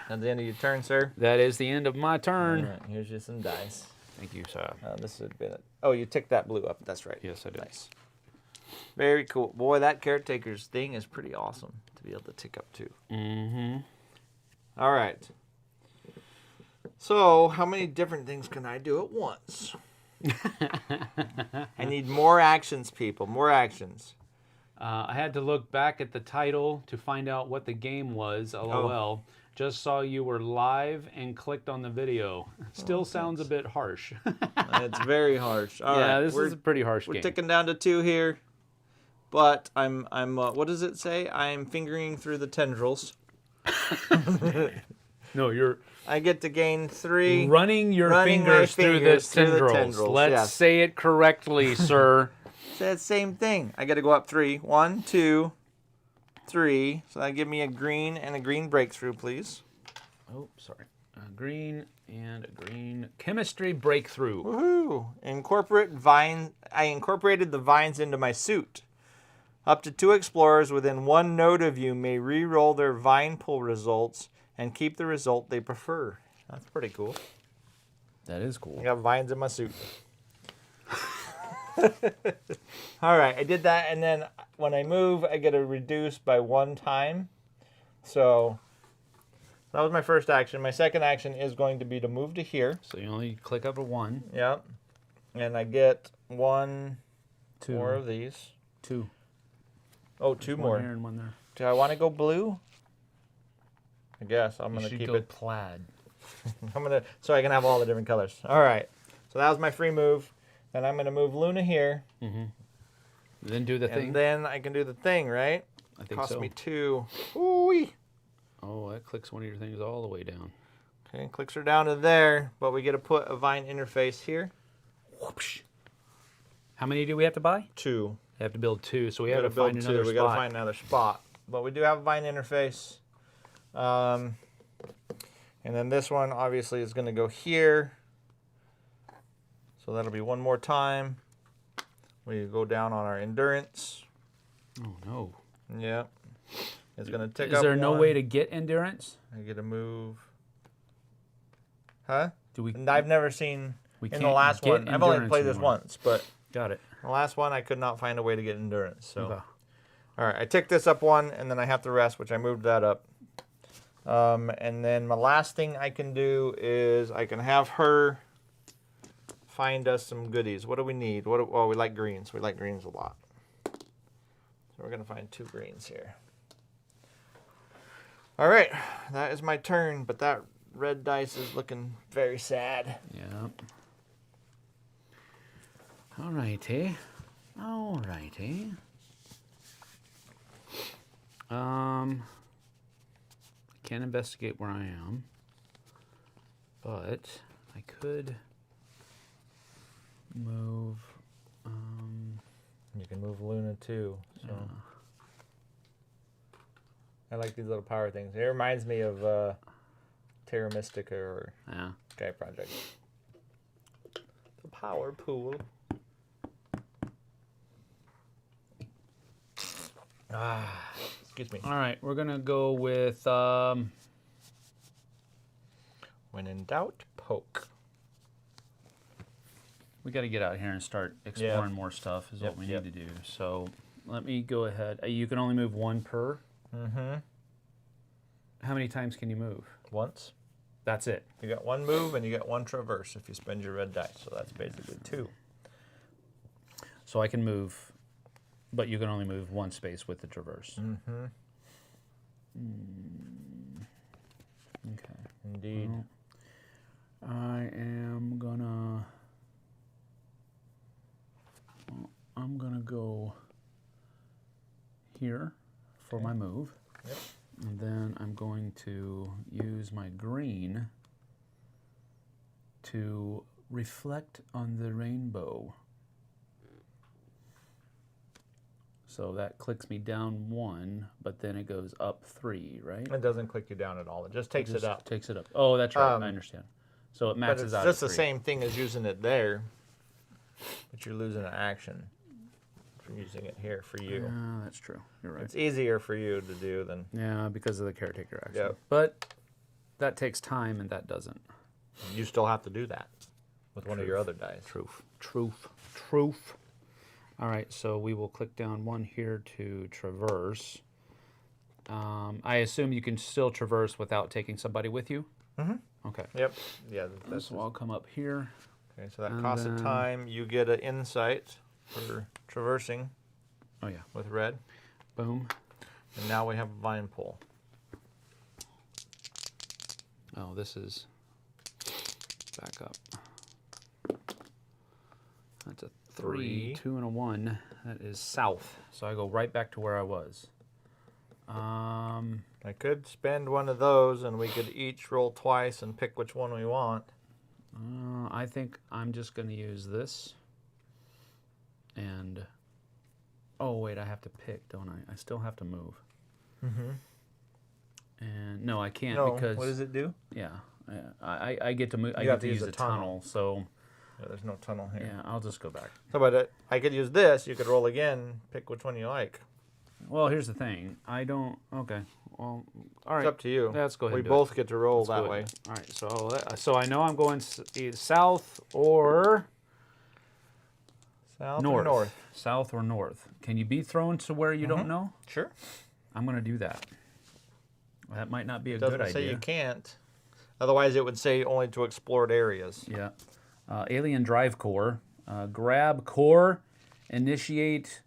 At the end of your turn, sir. That is the end of my All turn. right, here's you some dice. Thank you, sir. This would be it. Oh, you ticked that blue up. That's right. Yes, I did. Nice. Very cool. Boy, that caretaker's thing is pretty awesome to be able to tick up too. Mm-hmm. All right. So, how many different things can I do at once? I need more actions, people. More actions. I had to look back at the title to find out what the game was. LOL. Just saw you were live and clicked on the video. Still sounds a bit harsh. It's very harsh. All right, this is a pretty harsh We're game. ticking down to 2 here. But I'm what does it say? I'm fingering through the tendrils. No, you're I get to gain 3. running your Running my fingers through the fingers through the tendrils. tendrils, Let's yes. say it correctly, sir. It's that same thing. I got to go up 3. 1, 2, 3. So that give me a green and a green breakthrough, please. Oh, sorry. A green and a green chemistry breakthrough. Woohoo! I incorporated the vines into my suit. Up to 2 explorers within 1 node of you may re-roll their vine pull results and keep the result they prefer. That's pretty cool. That is cool. I got vines in my suit. All right, I did that, and then when I move, I get a reduce by 1 time. So that was my first action. My second action is going to be to move to here. So you only click up a 1. Yep. And I get 1 2. more of these. 2. Oh, 2 One more. here and 1 there. Do I want to go blue? I guess I'm You gonna should keep go it. plaid. So I can have all the different colors. All right. So that was my free move. Then I'm gonna move Luna here, Then do the thing. and then I can do the thing, right? I think Cost so. me 2. Ooh-wee. Oh, that clicks one of your things all the way down. Okay, clicks her down to there, but we get to put a vine interface here. Whoopsh. How many do we have to buy? 2. We have to build 2, so we We have gotta to find build 2. another We spot. gotta find another spot. But we do have a vine interface. And then this one obviously is gonna go here. So that'll be 1 more time. We go down on our endurance. Oh no. Yep. It's gonna tick up. Is there no 1. way to get endurance? I get a move. Huh? Do we? And I've never seen We in the can't last get one. I've only endurance played this anymore. once, but Got it. the last one I could not find a way to get endurance. So, Okay. all right, I ticked this up 1, and then I have to rest, which I moved that up. And then my last thing I can do is I can have her find us some goodies. What do we need? Oh, we like greens. We like greens a lot. So we're gonna find 2 greens here. All right, that is my turn, but that red dice is looking very sad. Yeah. All righty. All righty. Can't investigate where I am, but I could move. You can move Luna too. So I like these little power things. It reminds me of Terra Mystica or Yeah. Sky Project. The power pool. Excuse me. All right, we're gonna go with. When in doubt, poke. We got to get out here and start exploring more stuff. Is what we need to do. So let me go ahead. You can only move 1 per. Mm-hmm. How many times can you move? Once. That's it. You got 1 move and you get 1 traverse if you spend your red dice. So that's basically 2. So I can move, but you can only move 1 space with the traverse. Mm-hmm. Okay. Indeed. I'm gonna go here for my move. Yep. And then I'm going to use my green to reflect on the rainbow. So that clicks me down 1, but then it goes up 3, right? It doesn't click you down at all. It just takes it up. Takes it up. Oh, that's right. I understand. So it But maxes it's out. just at the 3. same thing as using it there, but you're losing an action from using it here for you. Yeah, that's true. You're right. It's easier for you to do than... Yeah, because of the caretaker action. Yep. But that takes time, and that doesn't. You still have to do that with one of your other dice. Truth. All right, so we will click down 1 here to traverse. I assume you can still traverse without taking somebody with you? Mm-hmm. Okay. Yep. Yeah. So I'll come up here. Okay, so that costs a time. You get an insight for traversing. Oh, yeah. With red. Boom. And now we have a vine pull. Oh, this is... Back up. That's a 3, 2, and a 1. That is south. So I go right back to where I was. I could spend one of those, and we could each roll twice and pick which one we want. I think I'm just going to use this. And... Oh, wait, I have to pick, don't I? I still have to move. Mm-hmm. And no, I can't No, because... what does it do? Yeah, I get to move. I You get have to use a tunnel. So Yeah, there's no tunnel here. yeah, I'll just go back. So, but I could use this. You could roll again, pick which one you like. Well, here's the thing. I don't... Okay. Well, all right. It's up to you. Let's go ahead We and do both it. get to roll Let's that go way. ahead. All right. So I know I'm going south or South north. or north? South or north. Can you be thrown to where you don't know? Sure. I'm going to do that. That might not be a Doesn't good say idea. you can't. Otherwise, it would say only to explored areas. Yeah. Alien Drive Core. Grab core. Initiate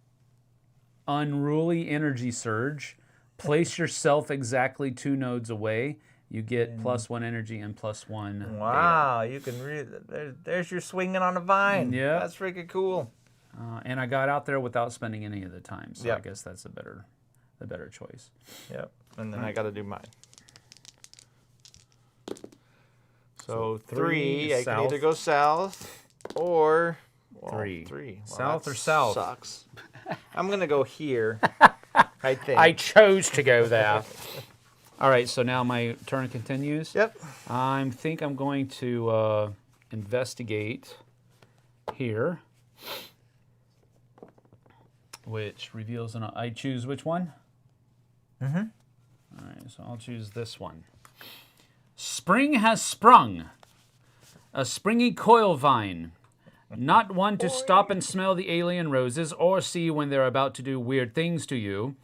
unruly energy surge. Place yourself exactly 2 nodes away. You get +1 energy and +1 Wow, you can read. There's your swinging on a vine. Yeah. That's freaking cool. And I got out there without spending any of the time, so I Yep. guess that's the better choice. Yep. And then I got to do mine. So 3, I can either go south or 3. 3. Well, South that or south? Sucks. I'm gonna go here. I think. I chose to go there. All right, so now my turn continues. Yep. I think I'm going to investigate here, which reveals I choose which one? Mm-hmm. All right, so I'll choose this one. Spring has sprung. A springy coil vine. Not one to stop and smell the alien roses or see when they're about to do weird things to you.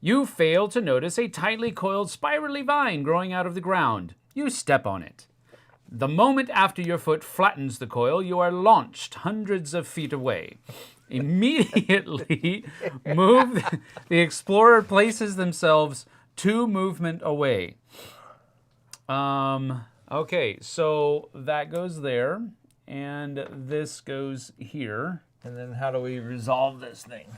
You fail to notice a tightly coiled spirally vine growing out of the ground. You step on it. The moment after your foot flattens the coil, you are launched hundreds of feet away. Immediately, the explorer places themselves 2 movement away. Okay, so that goes there, and this goes here. And then how do we resolve this thing?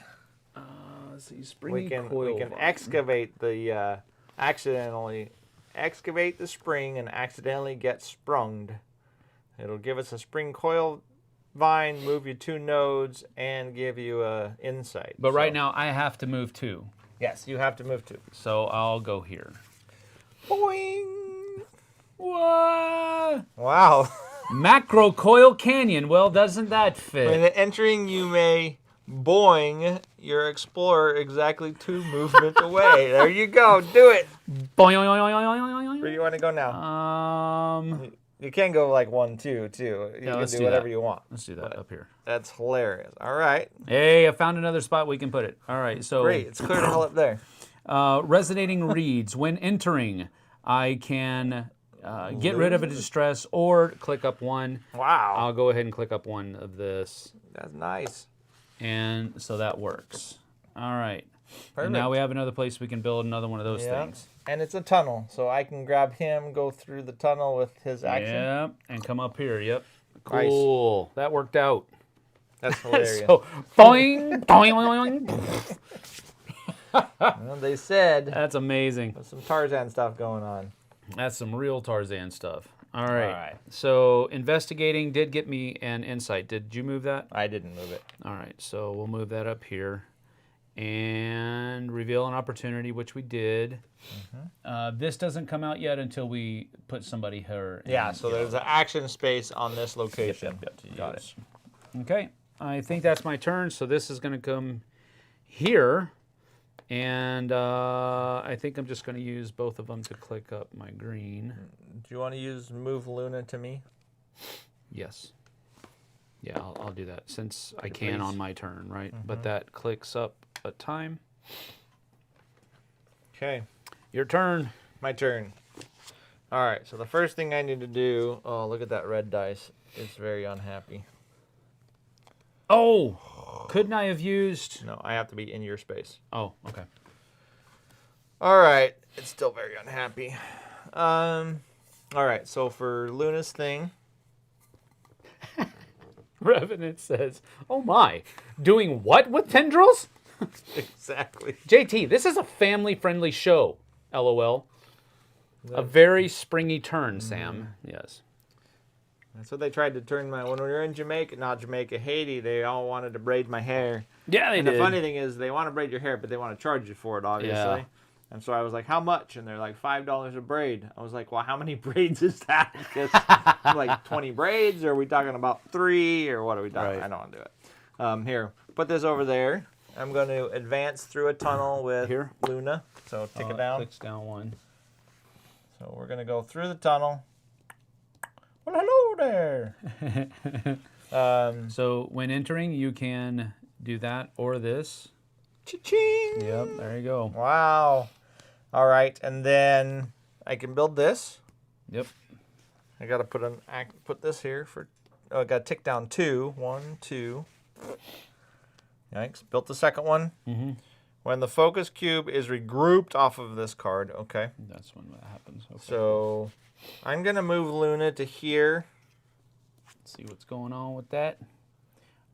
Let's see, springy We can coil. excavate the accidentally excavate the spring and accidentally get sprunged. It'll give us a spring coil vine, move you 2 nodes, and give you a insight. But right now, I have to move 2. Yes, you have to move 2. So I'll go here. Boing! What? Wow. Macro Coil Canyon. Well, doesn't that When fit? entering, you may boing your explorer exactly 2 movement away. There you go. Do it. Where do you want to go now? You can go like 1, 2, too. You can let's do do whatever that. you want. Let's do that up here. That's hilarious. All right. Hey, I found another spot we can put it. All right, so Great. It's clear to hell up there. resonating reads. When entering, I can get rid of a distress or click up 1. Wow. I'll go ahead and click up 1 of this. That's nice. And so that works. All right. And now we have another place we can build another one of those things. And it's a tunnel, so I can grab him, go through the tunnel with his action. Yep, and come up here. Yep. Cool. Nice. That worked out. That's hilarious. So, boing, boing, boing. Well, they said that's amazing. There's some Tarzan stuff going on. That's some real Tarzan stuff. All right. So investigating did get me an insight. Did you move that? I didn't move it. All right. So we'll move that up here. And reveal an opportunity, which we did. This doesn't come out yet until we put somebody here. Yeah, so there's an action space on this location. Yep, got it. Okay. I think that's my turn. So this is going to come here. And I think I'm just going to use both of them to click up my green. Do you want to use Move Luna to me? Yes. Yeah, I'll do that since I can on my turn, right? But that clicks up a time. Okay. Your turn. My turn. All right, so the first thing I need to do... Oh, look at that red dice. It's very unhappy. Oh! Couldn't I have used... No, I have to be in your space. Oh, okay. All right. It's still very unhappy. All right, so for Luna's thing... Revenant says, oh my, doing what with tendrils? Exactly. JT, this is a family-friendly show, LOL. A very springy turn, Sam. Yes. That's what they tried to turn my... When we were in Jamaica, not Jamaica, Haiti, they all wanted to braid my hair. Yeah, they did. The funny thing is they want to braid your hair, but they want to charge you for it, obviously. Yeah. And so I was like, how much? And they're like, $5 a braid. I was like, well, how many braids is that? Because like 20 braids, or are we talking about 3, or what are we talking about? I don't want to do it. Here, put this over there. I'm going to advance through a tunnel with Luna. So take it down. Clicks down 1. So we're going to go through the tunnel. Well, hello there. So when entering, you can do that or this. Cha-ching. Yep, there you go. Wow. All right, and then I can build this. Yep. I got to put this here for... Oh, I got to tick down 2. 1, 2. Yikes. Built the second one. When the focus cube is regrouped off of this card, okay. That's when that happens. Okay. So I'm going to move Luna to here. Let's see what's going on with that.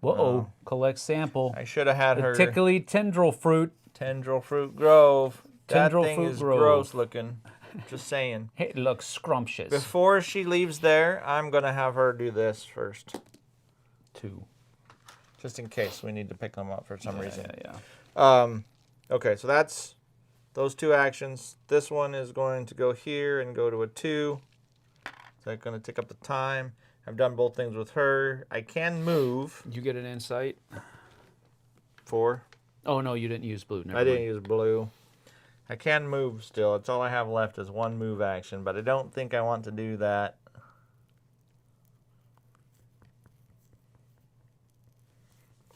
Whoa, collect sample. I should have had her... Tickly tendril fruit. Tendril fruit grove. Tendril that thing fruit is grove. Gross looking. Just saying. It looks scrumptious. Before she leaves there, I'm going to have her do this first. 2. Just in case we need to pick them up for some reason. Yeah. Okay, so that's those 2 actions. This one is going to go here and go to a 2. So that's going to take up the time. I've done both things with her. I can move. You get an insight? 4. Oh, no, you didn't use blue. Never I didn't mind. use blue. I can move still. It's all I have left is 1 move action, but I don't think I want to do that.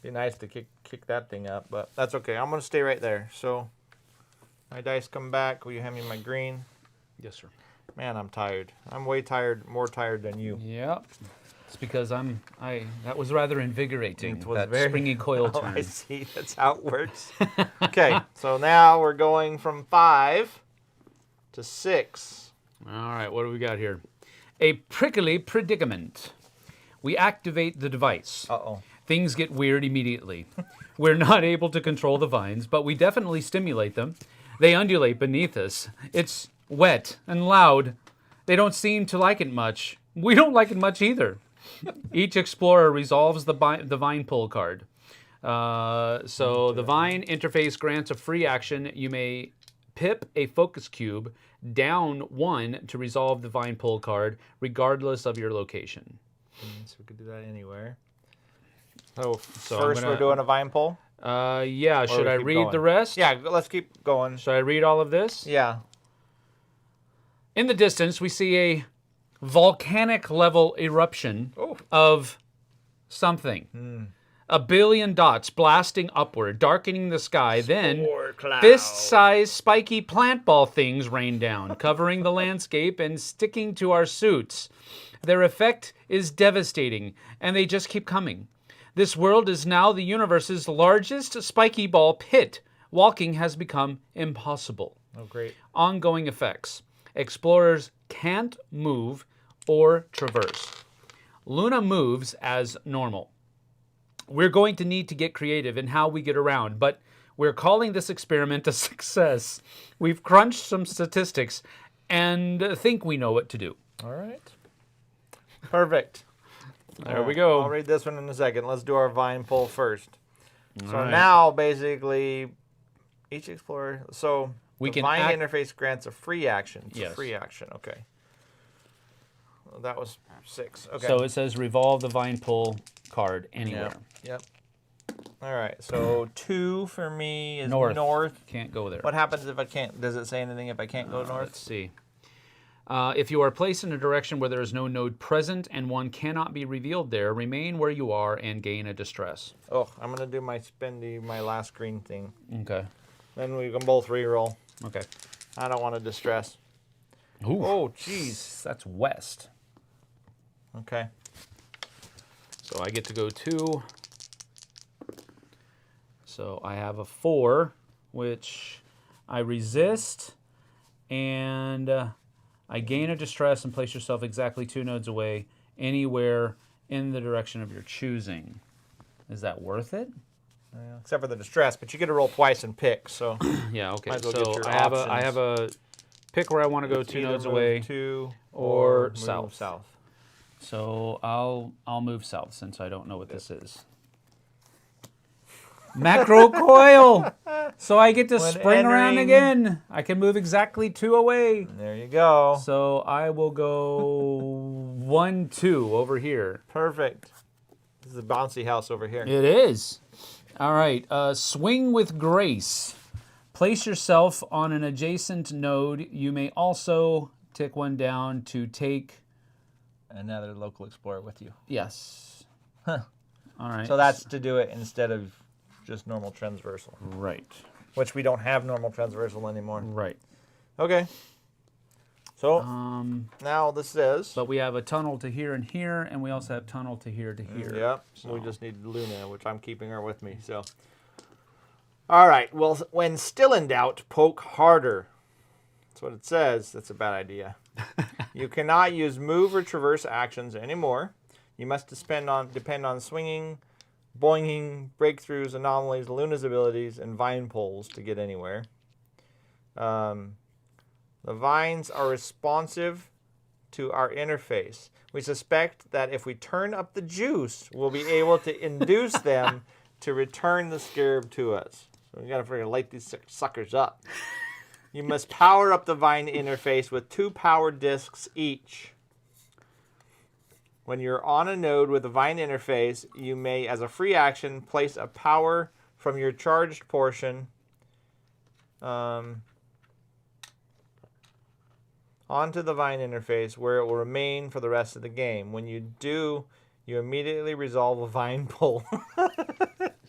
Be nice to kick that thing up, but that's okay. I'm going to stay right there. So my dice come back. Will you hand me my green? Yes, sir. Man, I'm tired. I'm way tired, more tired than you. Yep. It's because that was rather invigorating. It was that very, springy coil turn. I see. That's how it works. Okay, so now we're going from 5 to 6. All right, what do we got here? A prickly predicament. We activate the device. Uh-oh. Things get weird immediately. We're not able to control the vines, but we definitely stimulate them. They undulate beneath us. It's wet and loud. They don't seem to like it much. We don't like it much either. Each explorer resolves the vine pull card. So the vine interface grants a free action. You may pip a focus cube down 1 to resolve the vine pull card, regardless of your location. So we could do that anywhere. So first we're doing a vine pull? Yeah, should I read the rest? Yeah, let's keep going. Should I read all of this? Yeah. In the distance, we see a volcanic level eruption of something. A billion dots blasting upward, darkening the sky. Then fist-sized spiky plant ball things rain down, covering the landscape and sticking to our suits. Their effect is devastating, and they just keep coming. This world is now the universe's largest spiky ball pit, Walking has become impossible. Oh, great. Ongoing effects. Explorers can't move or traverse. Luna moves as normal. We're going to need to get creative in how we get around, but we're calling this experiment a success. We've crunched some statistics and think we know what to do. All right. Perfect. There we go. I'll read this one in a second. Let's do our vine pull first. So right. now, basically, each explorer... So We the can vine interface grants a free action. It's Yes. a free action. Okay. Well, that was 6. Okay. So it says revolve the vine pull card anywhere. Yep. All right. So 2 for me is North. north. Can't go there. What happens if I can't? Does it say anything if I can't go north? Let's see. If you are placed in a direction where there is no node present and one cannot be revealed there, remain where you are and gain a distress. Oh, I'm going to do my last green thing. Okay. Then we can both re-roll. Okay. I don't want to distress. Ooh. Oh, jeez. That's west. Okay. So I get to go 2. So I have a 4, which I resist, and I gain a distress and place yourself exactly 2 nodes away, anywhere in the direction of your choosing. Is that worth it? Except for the distress, but you get to roll twice and pick, so... Yeah, okay. Might as well get So your I have a pick where I want to go 2 nodes away, 2 or move south. south. So I'll move south since I don't know what this is. Macro coil. So I get to When spring around entering- again. I can move exactly 2 away. There you go. So I will go 1, 2 over here. Perfect. This is a bouncy house over here. It is. All right. Swing with grace. Place yourself on an adjacent node. You may also tick 1 down to take. Another local explorer with you. Yes. Huh. All right. So that's to do it instead of just normal transversal, right. which we don't have normal transversal anymore. Right. Okay. So now this is. But we have a tunnel to here and here, and we also have tunnel to here to here. Yep. So. We just need Luna, which I'm keeping her with me. So. All right. Well, when still in doubt, poke harder. That's what it says. That's a bad idea. You cannot use move or traverse actions anymore. You must depend on swinging, boinging, breakthroughs, anomalies, Luna's abilities, and vine pulls to get anywhere. The vines are responsive to our interface. We suspect that if we turn up the juice, we'll be able to induce them to return the scarab to us. So we got to light these suckers up. You must power up the vine interface with 2 power discs each. When you're on a node with a vine interface, you may, as a free action, place a power from your charged portion onto the vine interface, where it will remain for the rest of the game. When you do, you immediately resolve a vine pull.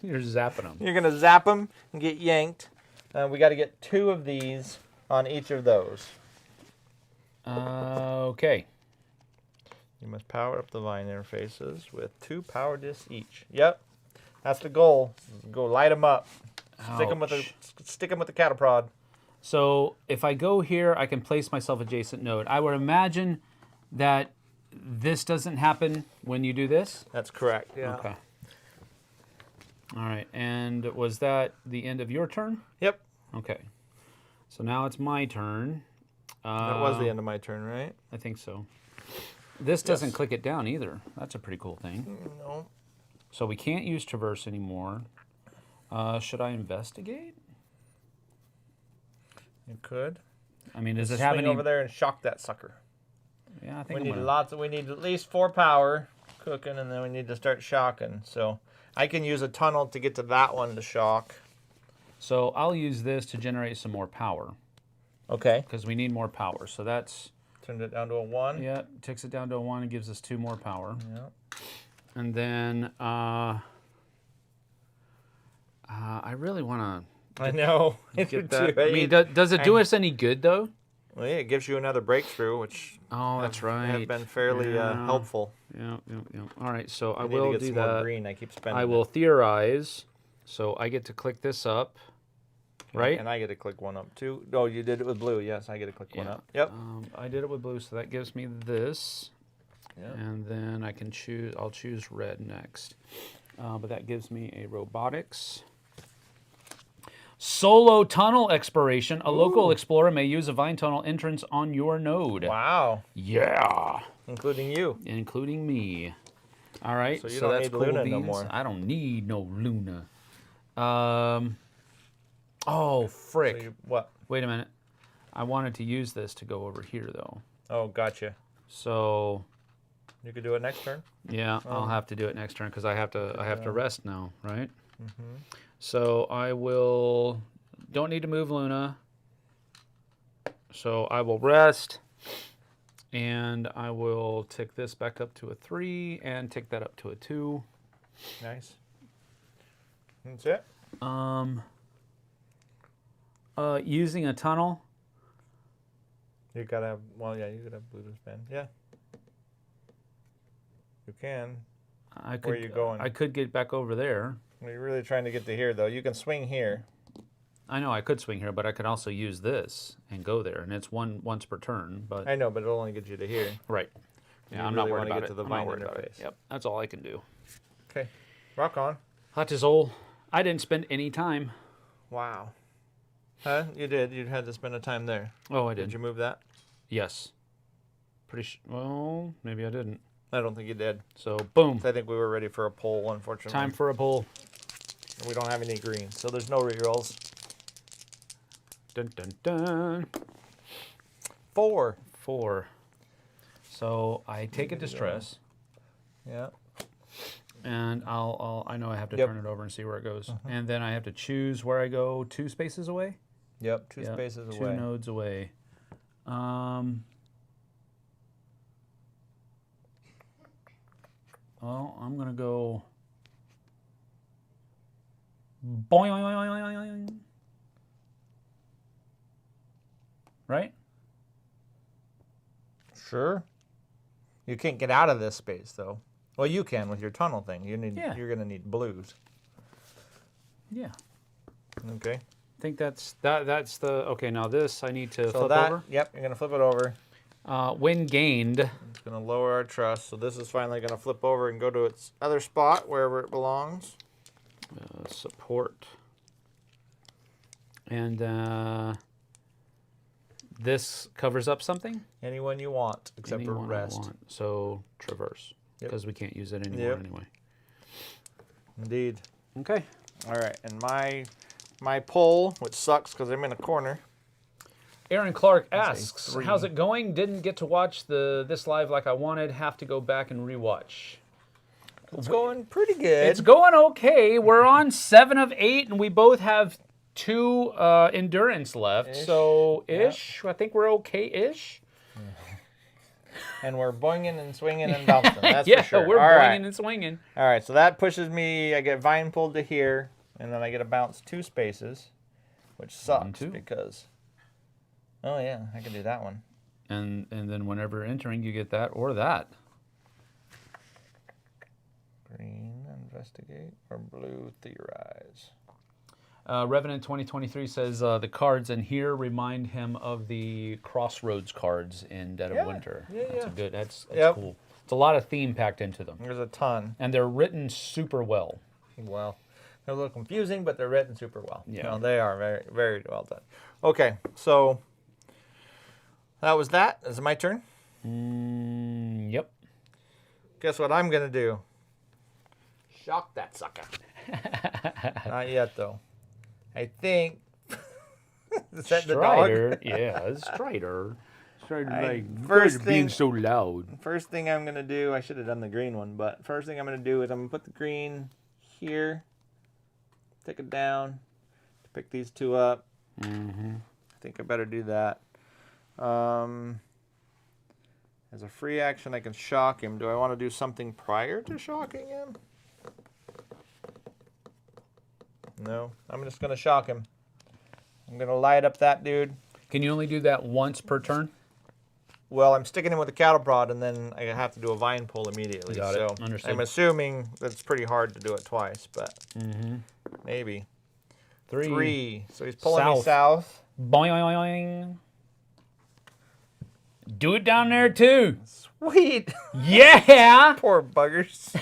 You're zapping them. You're going to zap them and get yanked. We got to get 2 of these on each of those. Okay. You must power up the vine interfaces with 2 power discs each. Yep, that's the goal. Go light them up. Stick them with the cattle prod. So if I go here, I can place myself adjacent node. I would imagine that this doesn't happen when you do this. That's correct. Yeah. Okay. All right. And was that the end of your turn? Yep. Okay. So now it's my turn. That was the end of my turn, right? I think so. This doesn't click it down either. That's a pretty cool thing. No. So we can't use traverse anymore. Should I investigate? You could. I mean, does it have Swing any? over there and shock that sucker. Yeah, I think We I'm need gonna... We need at least 4 power cooking, and then we need to start shocking. So I can use a tunnel to get to that one to shock. So I'll use this to generate some more power. Okay. Because we need more power. So that's... Turned it down to a 1. Yeah, takes it down to a 1 and gives us 2 more power. Yep. And then I really want to... I know. Get that. I mean, does it do us any good, though? Well, yeah, it gives you another breakthrough, which that's right. have been fairly helpful. Yeah. All right, so I need will to get do some more that. green. I keep spending I will theorize. So I get to click this up. right? And I get to click one up too. Oh, you did it with blue. Yes, I get to click one up. Yep. I did it with blue, so that gives me this. Yep. And then I can choose, I'll choose red next. But that gives me a robotics. Solo tunnel exploration. A local explorer may use a vine tunnel entrance on your node. Wow. Yeah. Including you. Including me. All right. So you don't that's need cool Luna beans. no more. I don't need no Luna. Oh, frick. So what? Wait a minute. I wanted to use this to go over here, though. Oh, gotcha. So... You could do it next turn. Yeah, I'll have to do it next turn because I have to rest now, right? So I will. Don't need to move Luna. So I will rest, and I will tick this back up to a 3 and tick that up to a 2. Nice. That's it. Using a tunnel. You gotta have. Well, yeah, you could have blue to spend. Yeah. You can. I could, Where are you going? I could get back over there. Well, you're really trying to get to here, though. You can swing here. I know I could swing here, but I could also use this and go there, and it's once per turn. But I know, but it'll only get you to here. right. You Yeah, I'm not really worried wanna about get it. to the I'm not vine worried about it. interface. Yep, that's all I can do. Okay. Rock on. Hot as old. I didn't spend any time. Wow. Huh? You did. You had to spend a time there. Oh, I did. Did you move that? Yes. Well, maybe I didn't. I don't think you did. So, boom. I think we were ready for a poll, unfortunately. Time for a pull. We don't have any green, so there's no rerolls. Dun, dun, dun. 4. 4. So, I take a distress, Yeah. and I know I have to Yep. turn it over and see where it goes. And then I have to choose where I go 2 spaces away? Yep. 2 Yep, spaces 2 away. nodes away. Well, I'm going to go... Boing. Right? Sure. You can't get out of this space, though. Well, you can with your tunnel thing. You need. Yeah. You're gonna need blues. Yeah. Okay. I think that's the... Okay, now this I need to So flip that. over. Yep. You're gonna flip it over. When gained... It's gonna lower our trust. So this is finally gonna flip over and go to its other spot wherever it belongs. Support. And this covers up something? Anyone you want, except for Anyone I rest. want. So traverse, Yep. because we can't use it anymore Yep. anyway. Indeed. Okay. All right. And my pull, which sucks because I'm in a corner. Aaron Clark That's a asks, 3. how's it going? Didn't get to watch this live like I wanted. Have to go back and rewatch. It's going pretty good. It's going okay. We're on 7 of 8, and we both have 2 endurance left. Ish. So, Yep. ish. I think we're okay-ish. And we're boinging and swinging and bouncing. That's Yeah, for sure. we're All boinging right. and swinging. All right, so that pushes me. I get vine pulled to here, and then I get to bounce 2 spaces, which sucks 2. because. Oh yeah, I can do that one. And then whenever entering, you get that or that. Green, investigate, or blue, theorize. Revenant 2023 says the cards in here remind him of the Crossroads cards in Dead Yeah, of Winter. yeah, That's yeah. a good. That's Yep. cool. It's a lot of theme packed into them, There's a ton. and they're written super well. Well, they're a little confusing, but they're written super well. Yeah. No, they are very, very well done. Okay, so that was that. Is it my turn? Yep. Guess what I'm gonna do? Shock that sucker. Not yet, though. I think. Is that the dog? Strider, yeah, Strider. Strider, first being thing- so loud. First thing I'm gonna do, I should have done the green one, but first thing I'm gonna do is I'm gonna put the green here, take it down, pick these 2 up. Mm-hmm. I think I better do that. As a free action, I can shock him. Do I want to do something prior to shocking him? No, I'm just gonna shock him. I'm gonna light up that dude. Can you only do that once per turn? Well, I'm sticking him with a cattle prod, and then I have to do a vine pull immediately. Got it. So Understood. I'm assuming that's pretty hard to do it twice, but maybe. 3. So he's pulling me south. Boing. Do it down there too. Sweet. Yeah. Poor buggers.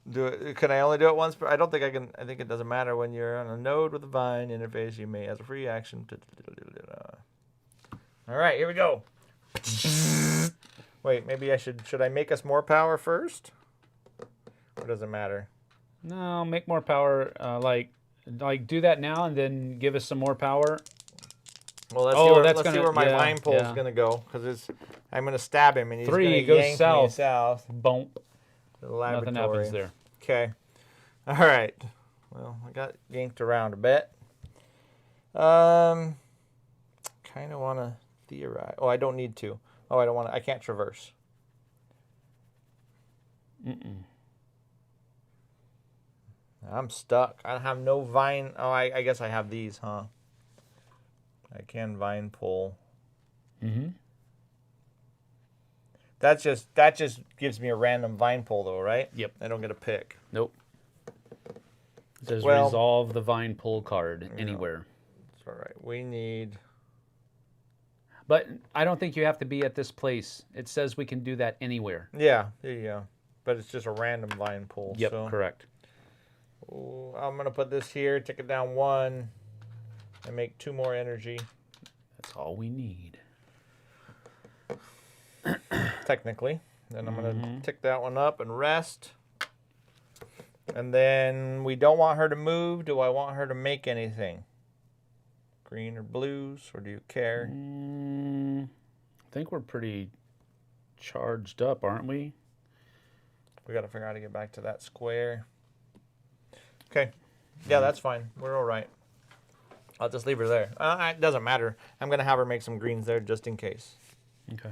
Do it. Can I only do it once? I don't think I can. I think it doesn't matter when you're on a node with a vine interface. You may, as a free action. All right, here we go. Wait, maybe I should I make us more power first? Or does it matter? No, make more power. Like do that now and then give us some more power. Well, let's see where my vine pole is gonna go, because I'm gonna stab him and he's gonna yank me south. Boom. To the laboratory. Nothing happens there. Okay. All right. Well, I got yanked around a bit. Kind of want to theorize. Oh, I don't need to. Oh, I don't want to. I can't traverse. I'm stuck. I have no vine. Oh, I guess I have these, huh? I can vine pull. That just gives me a random vine pull, though, right? Yep. I don't get a pick. Nope. It says resolve the vine pull card anywhere. It's all right. We need... But I don't think you have to be at this place. It says we can do that anywhere. Yeah, there you go. But it's just a random vine pull. Yep, so. correct. Ooh, I'm going to put this here, take it down 1, and make 2 more energy. That's all we need. Technically. Then I'm going to tick that one up and rest. And then we don't want her to move. Do I want her to make anything? Green or blues, or do you care? I think we're pretty charged up, aren't we? We got to figure out how to get back to that square. Okay. Yeah, that's fine. We're all right. I'll just leave her there. It doesn't matter. I'm going to have her make some greens there just in case. Okay.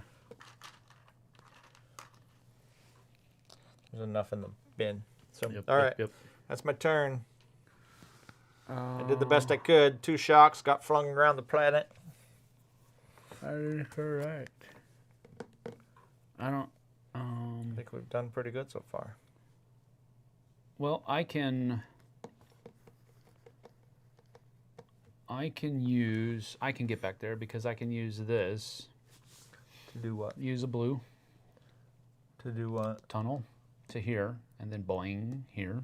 There's enough in the bin. So, Yep, all right. Yep. That's my turn. I did the best I could. 2 shocks got flung around the planet. That is correct. I think we've done pretty good so far. Well, I can get back there because I can use this. To do what? Use a blue. To do what? Tunnel to here, and then boing here.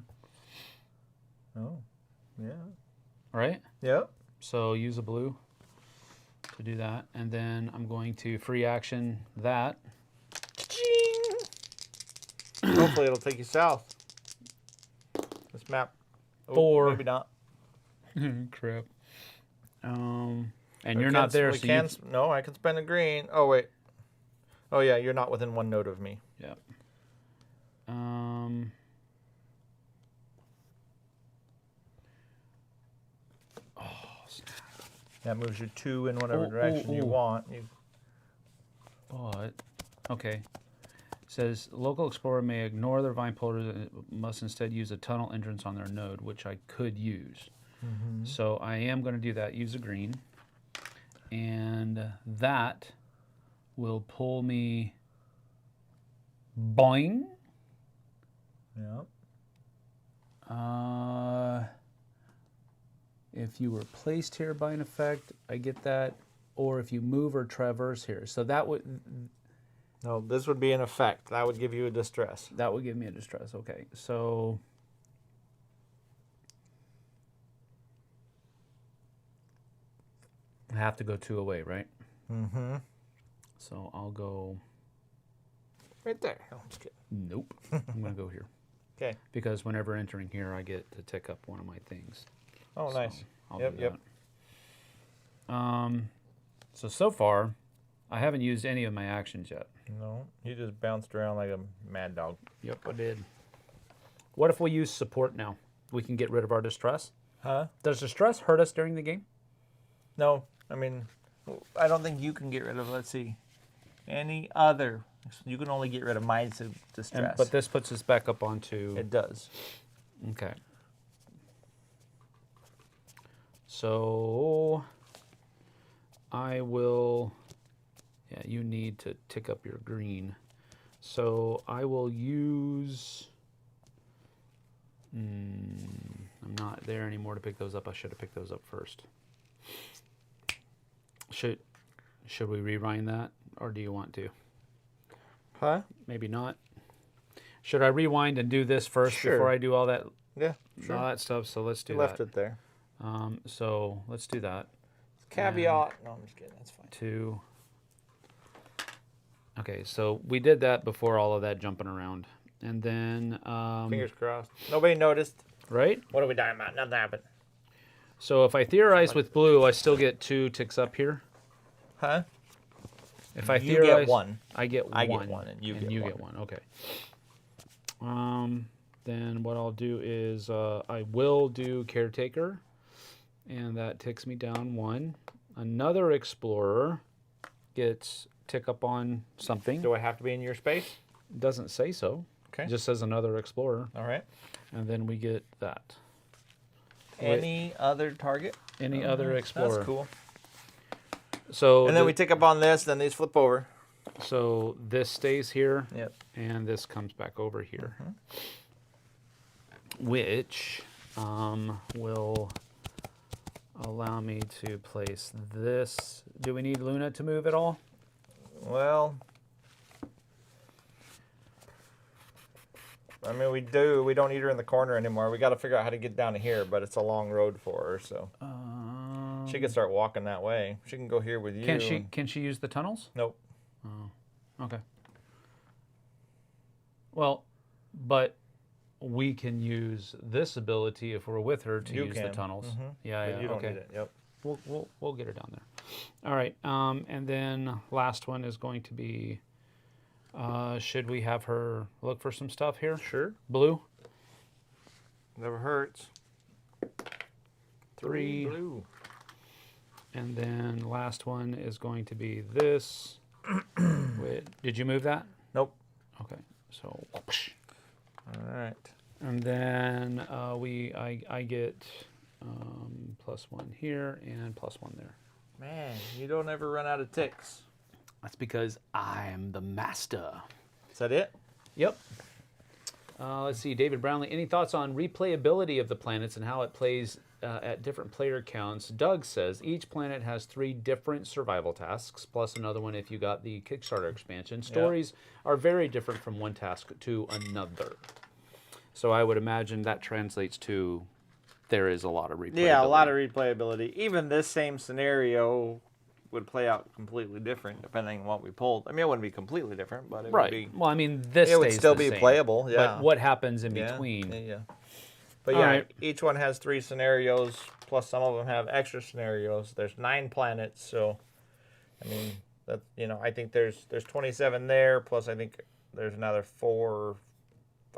Oh, yeah. Right? Yep. So use a blue to do that, and then I'm going to free action that. Hopefully it'll take you south. This map. Oh, 4. Maybe not. Crap. And you're not there, so no, I can spend a green. Oh wait. Oh yeah, you're not within 1 node of me. Yeah. That moves you 2 in whatever direction you want. But okay. It says local explorer may ignore their vine pullers and must instead use a tunnel entrance on their node, which I could use. So I am going to do that. Use a green, and that will pull me. Boing. Yep. If you were placed here by an effect, I get that. Or if you move or traverse here. So that would... No, this would be an effect. That would give you a distress. That would give me a distress. Okay, so... I have to go 2 away, right? Mm-hmm. So I'll go... Right there. Oh, I'm just kidding. Nope. I'm going to go here. Okay. Because whenever entering here, I get to tick up one of my things. Oh, nice. I'll do that. So far, I haven't used any of my actions yet. No, you just bounced around like a mad dog. Yep, I did. What if we use support now? We can get rid of our distress? Huh? Does distress hurt us during the game? No, I mean, I don't think you can get rid of, let's see, any other. You can only get rid of my distress. But this puts us back up onto... It does. Okay. So I will... Yeah, you need to tick up your green. So I will use... I'm I'm not there anymore to pick those up. I should have picked those up first. Should we rewind that, or do you want to? Huh? Maybe not. Should I rewind and do this first before I do all that? Yeah, sure. All that stuff. So let's do that. Left it there. So let's do that. Caveat. No, I'm just kidding. That's fine. 2. Okay, so we did that before all of that jumping around, and then Fingers crossed. Nobody noticed. right. What are we talking about? Nothing happened. So if I theorize with blue, I still get 2 ticks up here. Huh? If I You theorize, get 1. I get I 1. get 1, and you get 1. Okay. Then what I'll do is I will do caretaker, and that ticks me down 1. Another explorer gets tick up on something. Do I have to be in your space? Doesn't say so. Okay. It just says another explorer, All right. and then we get that. Any other target? Any other explorer. That's cool. So And then we tick up on this, then these flip over. So this stays here, Yep. and this comes back over here, which will allow me to place this. Do we need Luna to move at all? Well, I mean, we do. We don't need her in the corner anymore. We got to figure out how to get down to here, but it's a long road for her, so she can start walking that way. She can go here with you. Can she use the tunnels? Nope. Oh, okay. Well, but we can use this ability if we're with her to use the tunnels. Yeah, But yeah. you don't Okay. need it. Yep. We'll get her down there. All right. And then last one is going to be. Should we have her look for some stuff here? Sure. Blue. Never hurts. 3. Blue. And then last one is going to be this. Wait, did you move that? Nope. Okay. So. All right. And then I get +1 here and +1 there. Man, you don't ever run out of ticks. That's because I'm the master. Is that it? Yep. Let's see, David Brownlee. Any thoughts on replayability of the planets and how it plays at different player counts? Doug says each planet has 3 different survival tasks, plus another one if you got the Kickstarter expansion. Stories are very different from one task to another. So I would imagine that translates to there is a lot of replayability. Yeah, a lot of replayability. Even this same scenario would play out completely different depending on what we pulled. I mean, it wouldn't be completely different, but it would be. Well, I mean, this It would stays still the be same. playable. Yeah. But what happens in Yeah, between? Yeah. But All yeah, right. each one has 3 scenarios. Plus, some of them have extra scenarios. There's 9 planets, so I mean, that I think there's 27 there. Plus, I think there's another 4.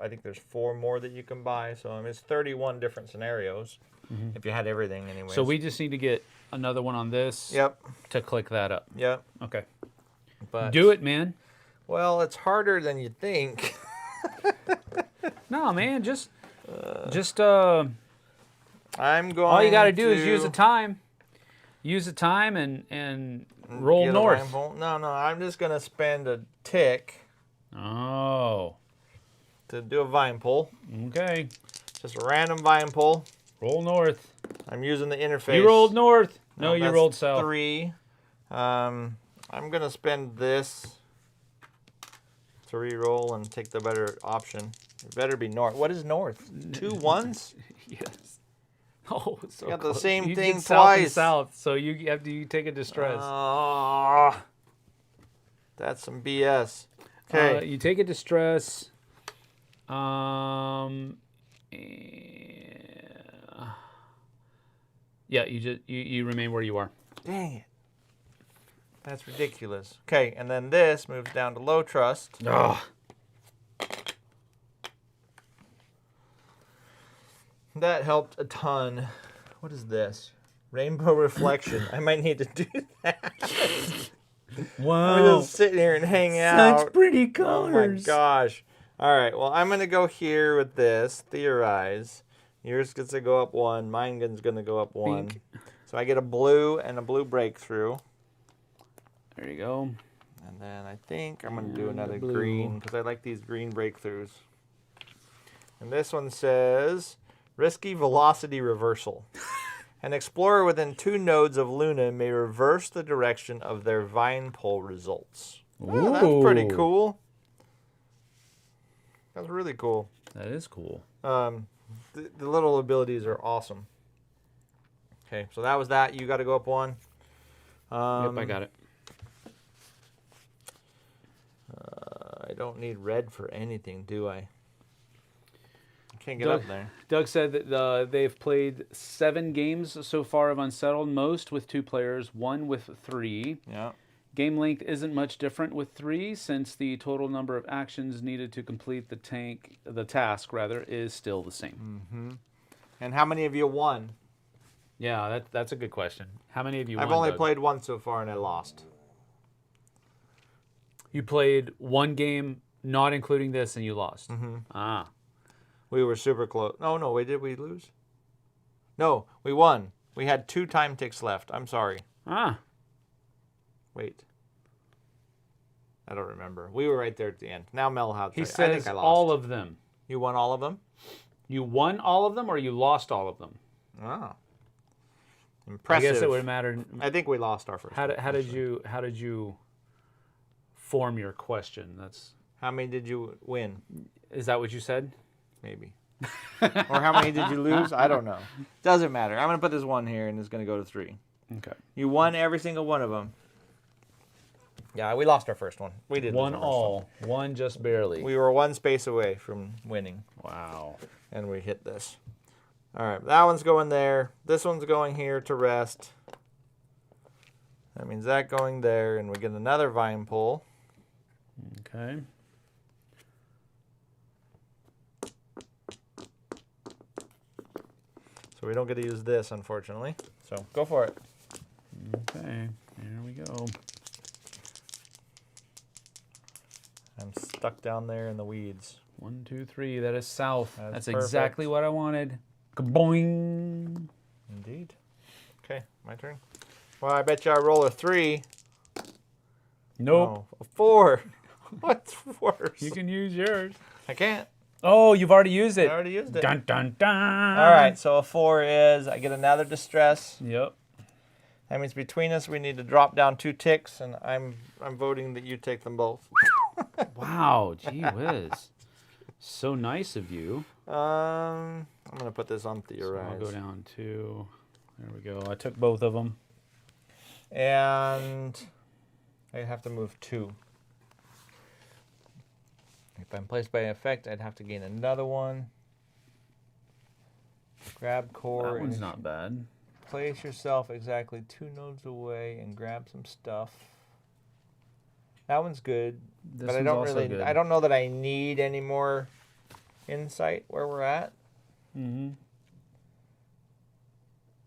I think there's 4 more that you can buy. So I mean, it's 31 different scenarios if you had everything anyway. So we just need to get another one on this Yep. to click that up. Yep. Okay. But Do it, man. well, it's harder than you think. No, man, just I'm going. all you got to do is use the time. Use the time and roll get a north. rifle. No, I'm just gonna spend a tick Oh. to do a vine pull. Okay. Just a random vine pull. Roll north. I'm using the interface. You rolled north. No, you that's rolled south. 3. I'm gonna spend this to re-roll and take the better option. It better be north. What is north? 2 1s? Yes. Oh, it's so got the close. same You thing did south and twice. south, so you take a distress. Oh, that's some BS. Okay. You take a distress. Yeah, you remain where you are. Dang it. That's ridiculous. Okay, and then this moves down to low trust. Ugh. That helped a ton. What is this? Rainbow reflection. I might need to do that. I'm just sitting here and hang out. Such pretty Oh my colors. gosh. All right, well, I'm going to go here with this, theorize. Yours gets to go up 1. Mine's going to go up 1. Pink. So I get a blue and a blue breakthrough. There you go. And then I think I'm going to do And another blue. green because I like these green breakthroughs. And this one says, Risky velocity reversal. An explorer within 2 nodes of Luna may reverse the direction of their vine pull results. Oh, that's pretty cool. That's really cool. That is cool. The little abilities are awesome. Okay, so that was that. You got to go up one. Yep, I got it. I don't need red for anything, do I? Can't get up there. Doug said that they've played 7 games so far of Unsettled, most with 2 players, 1 with 3. Yeah. Game length isn't much different with 3, since the total number of actions needed to complete the task is still the same. Mm-hmm. And how many of you won? Yeah, that's a good question. How many of you won, I've only Doug? played one so far and I lost. You played 1 game, not including this, and you lost. Mm-hmm. Ah. We were super close. No, did we lose? No, we won. We had 2 time ticks left. I'm sorry. Ah. Wait. I don't remember. We were right there at the end. Now Mel has. He I says think I lost. all of them. You won all of them? You won all of them, or you lost all of them? Ah. Impressive. I guess it would have mattered. I think we lost our first. How did you form your question? How many did you win? Is that what you said? Maybe. Or how many did you lose? I don't know. Doesn't matter. I'm going to put this 1 here, and it's going to go to 3. Okay. You won every single one of them. Yeah, we lost our first one. We did. One all. One just barely. We were 1 space away from winning. Wow. And we hit this. All right, that one's going there. This one's going here to rest. That means that going there, and we get another vine pull. Okay. So we don't get to use this, unfortunately. So go for it. Okay, here we go. I'm stuck down there in the weeds. 1, 2, 3. That is south. That's perfect. exactly what I wanted. Kaboing. Indeed. Okay, my turn. Well, I bet you I roll a 3. Nope. Oh, a 4. What's worse? You can use yours. I can't. Oh, you've already used it. I already used it. Dun, dun, dun. All right, so a 4 is I get another distress. Yep. That means between us we need to drop down 2 ticks, and I'm voting that you take them both. Wow, gee whiz. So nice of you. I'm gonna put this on Theorize. So I'll go down to. There we go. I took both of them. And I have to move 2. If I'm placed by effect, I'd have to gain another one. Grab core. That one's not bad. Place yourself exactly 2 nodes away and grab some stuff. That one's good, but I don't really. Good. I don't know that I need any more insight where we're at. Mm-hmm.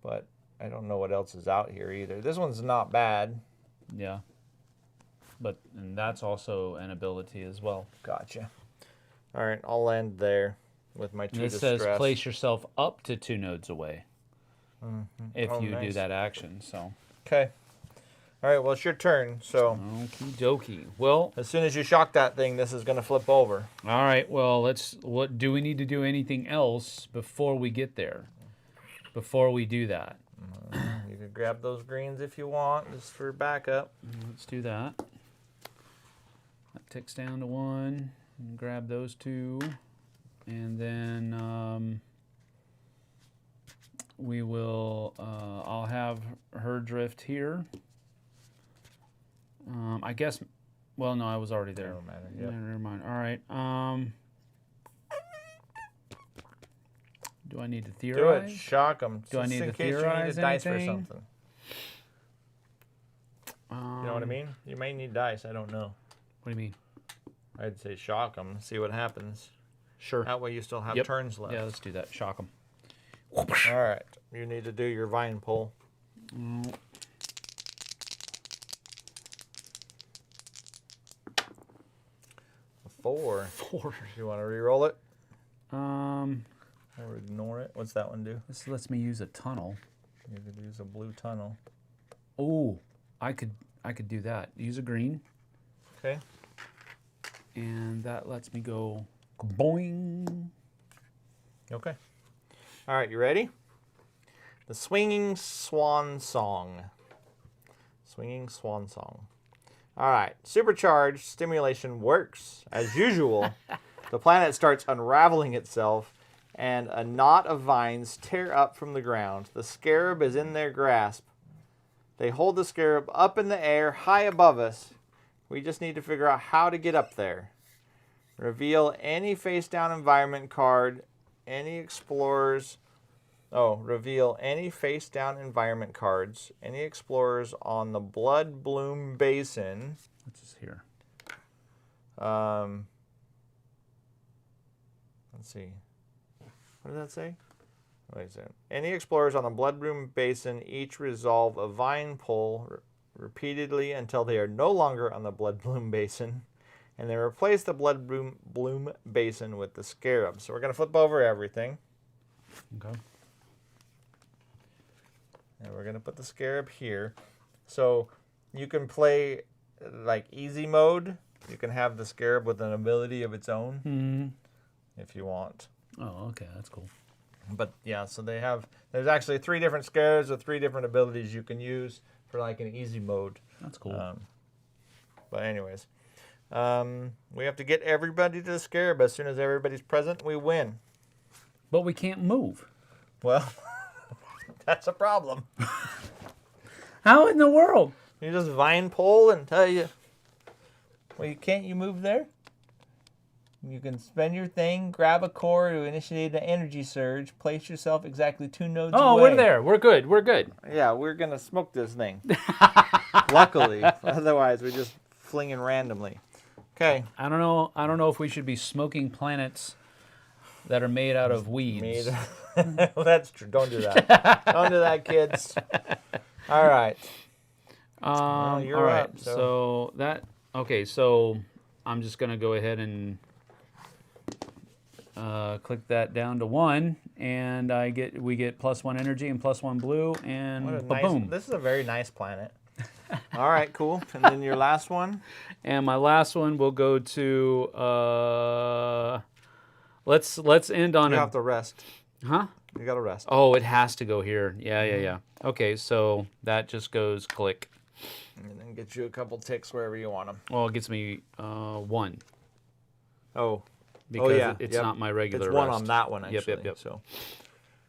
But I don't know what else is out here either. This one's not bad. Yeah. And that's also an ability as well. Gotcha. All right, I'll land there with my 2 It distress. says place yourself up to 2 nodes away if you do nice. that action. So. Okay. All right, well, it's your turn. So Okie dokie. Well, as soon as you shock that thing, this is going to flip over. all right. Well, what do we need to do anything else before we get there? Before we do that, You can grab those greens if you want, just for backup. let's do that. That ticks down to 1. And grab those 2, and then we will. I'll have her drift here. I guess. Well, no, I was already there. Doesn't matter. Yeah, Yep. never mind. All right. Do I need to Do theorize? it. Shock them. Do I need in to case you need a theorize dice for anything? something. You know what I mean? You may need dice. I don't know. What do you mean? I'd say shock them. See what happens. Sure. That way you still have Yep. turns left. Yeah, let's do that. Shock them. All right. You need to do your vine pull. A 4. 4. You want to re-roll it Um, or ignore it? What's that one do? this lets me use a tunnel. You could use a blue tunnel. Oh, I could do that. Use a green, Okay. and that lets me go boing. Okay. All right, you ready? The Swinging Swan Song. Swinging Swan Song. All right, supercharged stimulation works. As usual, the planet starts unraveling itself, and a knot of vines tear up from the ground. The scarab is in their grasp. They hold the scarab up in the air, high above us. We just need to figure out how to get up there. Reveal any face-down environment card. Any explorers... Oh, reveal any face-down environment cards. Any explorers on the Blood Bloom Basin. What's this here? Let's see. What did that say? Wait a second. Any explorers on the Blood Bloom Basin each resolve a vine pull repeatedly until they are no longer on the Blood Bloom Basin, and they replace the Blood Bloom Basin with the scarab. So we're going to flip over everything. Okay. And we're going to put the scarab here. So you can play like easy mode. You can have the scarab with an ability of its own if you want. Oh, okay. That's cool. But yeah, so there's actually 3 different scarabs with 3 different abilities you can use for like an easy mode. That's cool. But anyways, we have to get everybody to the scarab. As soon as everybody's present, we win. But we can't move. Well... That's a problem. How in the world? You just vine pull and tell you. Well, can't you move there? You can spend your thing, grab a core to initiate an energy surge, place yourself exactly 2 nodes away. Oh, we're there. We're good. We're good. Yeah, we're going to smoke this thing. Luckily. Otherwise, we're just flinging randomly. Okay. I don't know if we should be smoking planets that are made out of weeds. Well, that's true. Don't do that. Don't do that, kids. All right. Well, you're all right. up. So So I'm just gonna go ahead and click that down to 1, and we get +1 energy and +1 blue, and boom. This is a very nice planet. All right, cool. And then your last one. And my last one will go to. Let's end on You have to rest. Huh? You got to rest. Oh, it has to go here. Yeah. Okay, so that just goes click. And then get you a couple ticks wherever you want them. Well, it gets me 1. Oh. Because it's not my regular It's 1 rest. on that one, actually. Yep.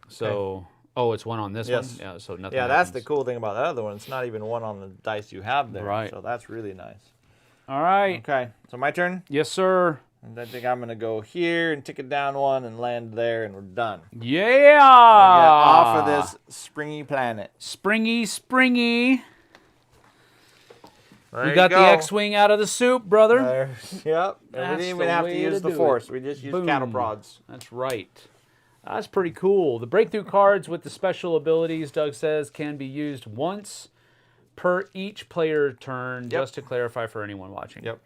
So, it's 1 on this one? Yeah, so nothing Yeah, that's the happens. cool thing about that other one. It's not even 1 on the dice you have there. Right. So that's really nice. All right. Okay, so my turn? Yes, sir. And I think I'm going to go here and tick it down 1 and land there, and we're done. Yeah. Get off of this springy planet. Springy. There We you got the go. X-Wing out of the soup, brother. Yep. And we That's didn't even the have to way use to the do Force. it. We just used Boom. cattle prods. That's right. That's pretty cool. The breakthrough cards with the special abilities, Doug says, can be used once per each player turn, just to clarify for anyone watching. Yep.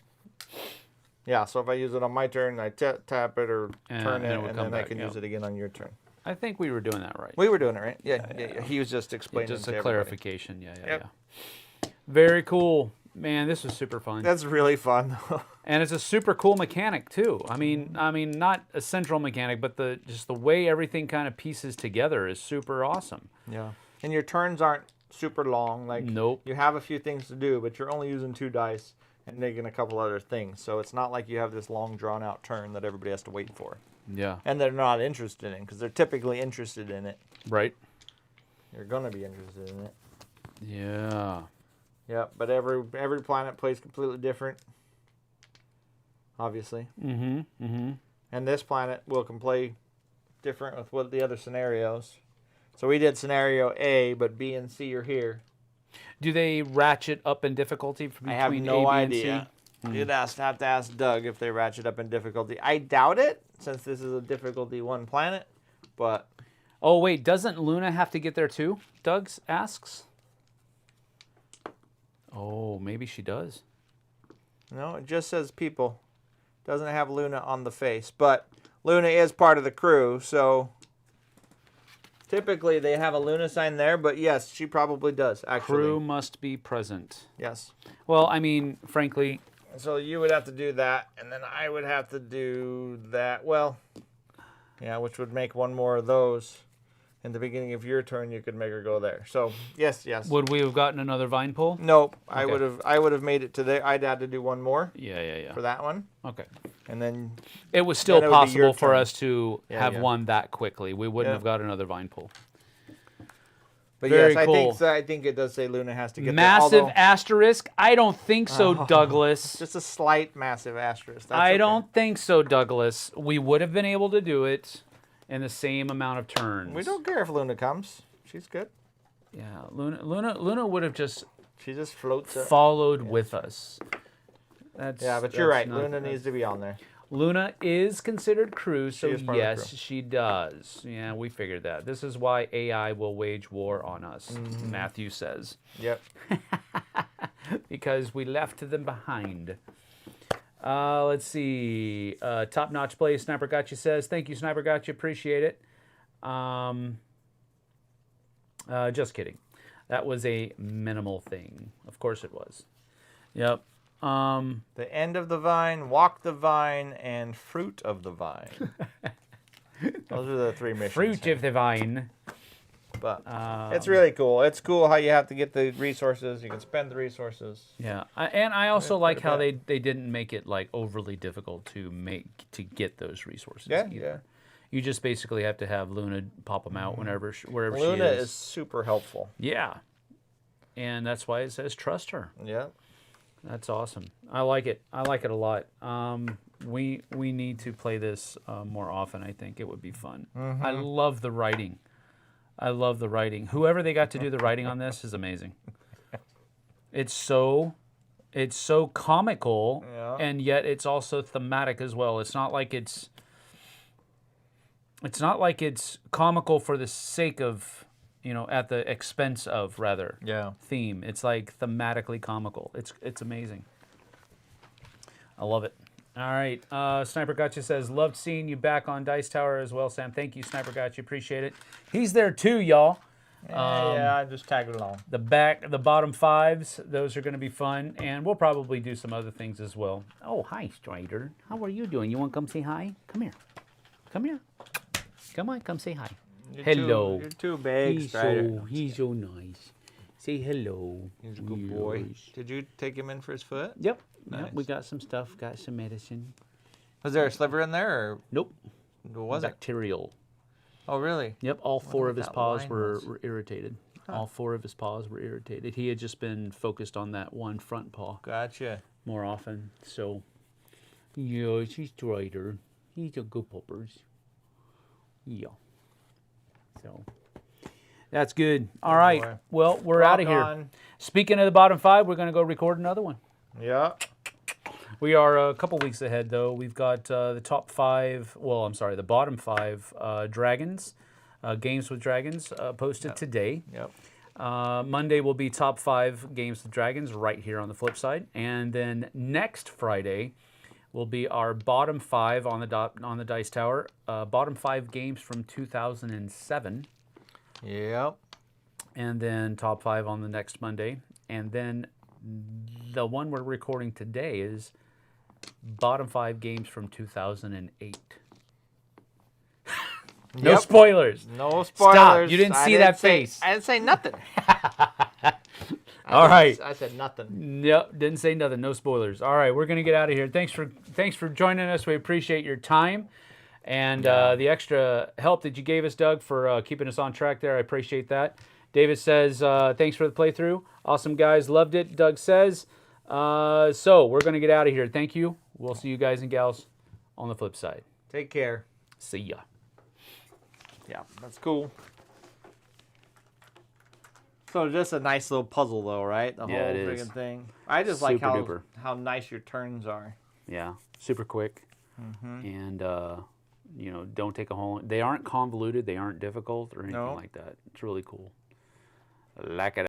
Yeah, so if I use it on my turn, I tap it or turn it, and then I can use it again on your turn. I think we were doing that right. We were doing it right. Yeah. He was just explaining Just to a everybody. clarification. Yeah. Yep. Very cool. Man, this was super fun. That's really fun. And it's a super cool mechanic too. I mean, not a central mechanic, but just the way everything kind of pieces together is super awesome. Yeah. And your turns aren't super long. Like, nope. You have a few things to do, but you're only using 2 dice and making a couple other things. So it's not like you have this long, drawn-out turn that everybody has to wait for. Yeah. And they're not interested in, because they're typically interested in it. Right. You're going to be interested in it. Yeah. Yep, but every planet plays completely different, obviously. And this planet will play different with what the other scenarios. So we did scenario A, but B and C are here. Do they ratchet up in difficulty between I have A, no B, idea. and C? You'd have to ask Doug if they ratchet up in difficulty. I doubt it, since this is a difficulty 1 planet, but... Oh, wait, doesn't Luna have to get there too? Doug asks. Oh, maybe she does. No, it just says people. Doesn't have Luna on the face, but Luna is part of the crew, so typically they have a Luna sign there, but yes, she probably does, actually. Crew must be present. Yes. Well, I mean, frankly... So you would have to do that, and then I would have to do that. Well, yeah, which would make 1 more of those. in the beginning of your turn, you could make her go there. So yes. Would we have gotten another vine pull? Nope. Okay. I would have made it to there. I'd had to do one more. Yeah. For that one. Okay. And then it was still then it would be your possible for turn. us to have one that quickly. We wouldn't have got another vine pull. But Very yes, cool. I think it does say Luna has to get Massive there. Although, asterisk? I don't think so, Douglas. just a slight massive asterisk. That's I okay. don't think so, Douglas. We would have been able to do it in the same amount of turns. We don't care if Luna comes. She's good. Yeah, Luna would have just She just floats up. followed with us. But You're right. Luna needs to be on there. Luna is considered crew, so She is part of the yes, crew. she does. Yeah, we figured that. This is why AI will wage war on us, Matthew says. Yep. Because we left them behind. Let's see. Top Notch Play, Sniper Gotcha says, thank you, Sniper Gotcha, appreciate it. Just kidding. That was a minimal thing. Of course it was. Yep. The end of the vine, walk the vine, and fruit of the vine. Those are the 3 missions. Fruit of the vine. But it's really cool. It's cool how you have to get the resources. You can spend the resources. Yeah, and I also like how they didn't make it like overly difficult to get those resources. Yeah, either. yeah. You just basically have to have Luna pop them out wherever Luna she is. is super helpful. Yeah, and that's why it says trust her. Yeah. That's awesome. I like it. I like it a lot. We need to play this more often. I think it would be fun. I love the writing. Whoever they got to do the writing on this is amazing. It's so comical, and yet it's also thematic as well. It's not like it's comical for the sake of, at the expense of, rather, theme. It's like thematically comical. It's amazing. I love it. All right. Sniper Gotcha says, loved seeing you back on Dice Tower as well, Sam. Thank you, Sniper Gotcha. Appreciate it. He's there too, y'all. I just tagged along. The bottom 5s, those are going to be fun, and we'll probably do some other things as well. Oh, hi, Strider. How are you doing? You want to come say hi? Come here. Come here. Come on, come say hi. Hello. You're too big, Strider. He's so nice. Say hello. He's a good boy. Did you take him in for his foot? Yep. Nice. Yep. We got some stuff. Got some medicine. Was there a sliver in there, or Nope. what was it? Bacterial. Oh, really? Yep. All 4 of his that paws line were was. irritated. All 4 of his paws were irritated. He had just been focused on that one front paw Gotcha. more often. So, yeah, she's Strider. He's a good puppers. Yeah. So, that's good. All right. boy. Well, we're out of here. on. Speaking of the bottom 5, we're going to go record another one. Yeah. We are a couple weeks ahead, though. We've got the the bottom 5 dragons, games with dragons posted today. Yep. Monday will be top 5 games with dragons right here on the Flipside, and then next Friday will be our bottom 5 on the Dice Tower. Bottom 5 games from 2007, Yep. and then top 5 on the next Monday, and then the one we're recording today is bottom 5 games from 2008. No Yep. spoilers. No spoilers. Stop. You didn't see that say- face. I didn't say nothing. All right. I said nothing. Yep, didn't say nothing. No spoilers. All right, we're gonna get out of here. Thanks for joining us. We appreciate your time and the extra help that you gave us, Doug, for keeping us on track there. I appreciate that. David says thanks for the playthrough. Awesome guys, loved it. Doug says so. We're gonna get out of here. Thank you. We'll see you guys and gals on the flip side. Take care. See ya. Yeah, that's cool. So just a nice little puzzle, though, right? The Yeah, whole it is. friggin' thing. I just like Super duper. how nice your turns are. Yeah, super quick, and don't take a whole. They aren't convoluted. They aren't difficult or anything No. like that. It's really cool. Like it.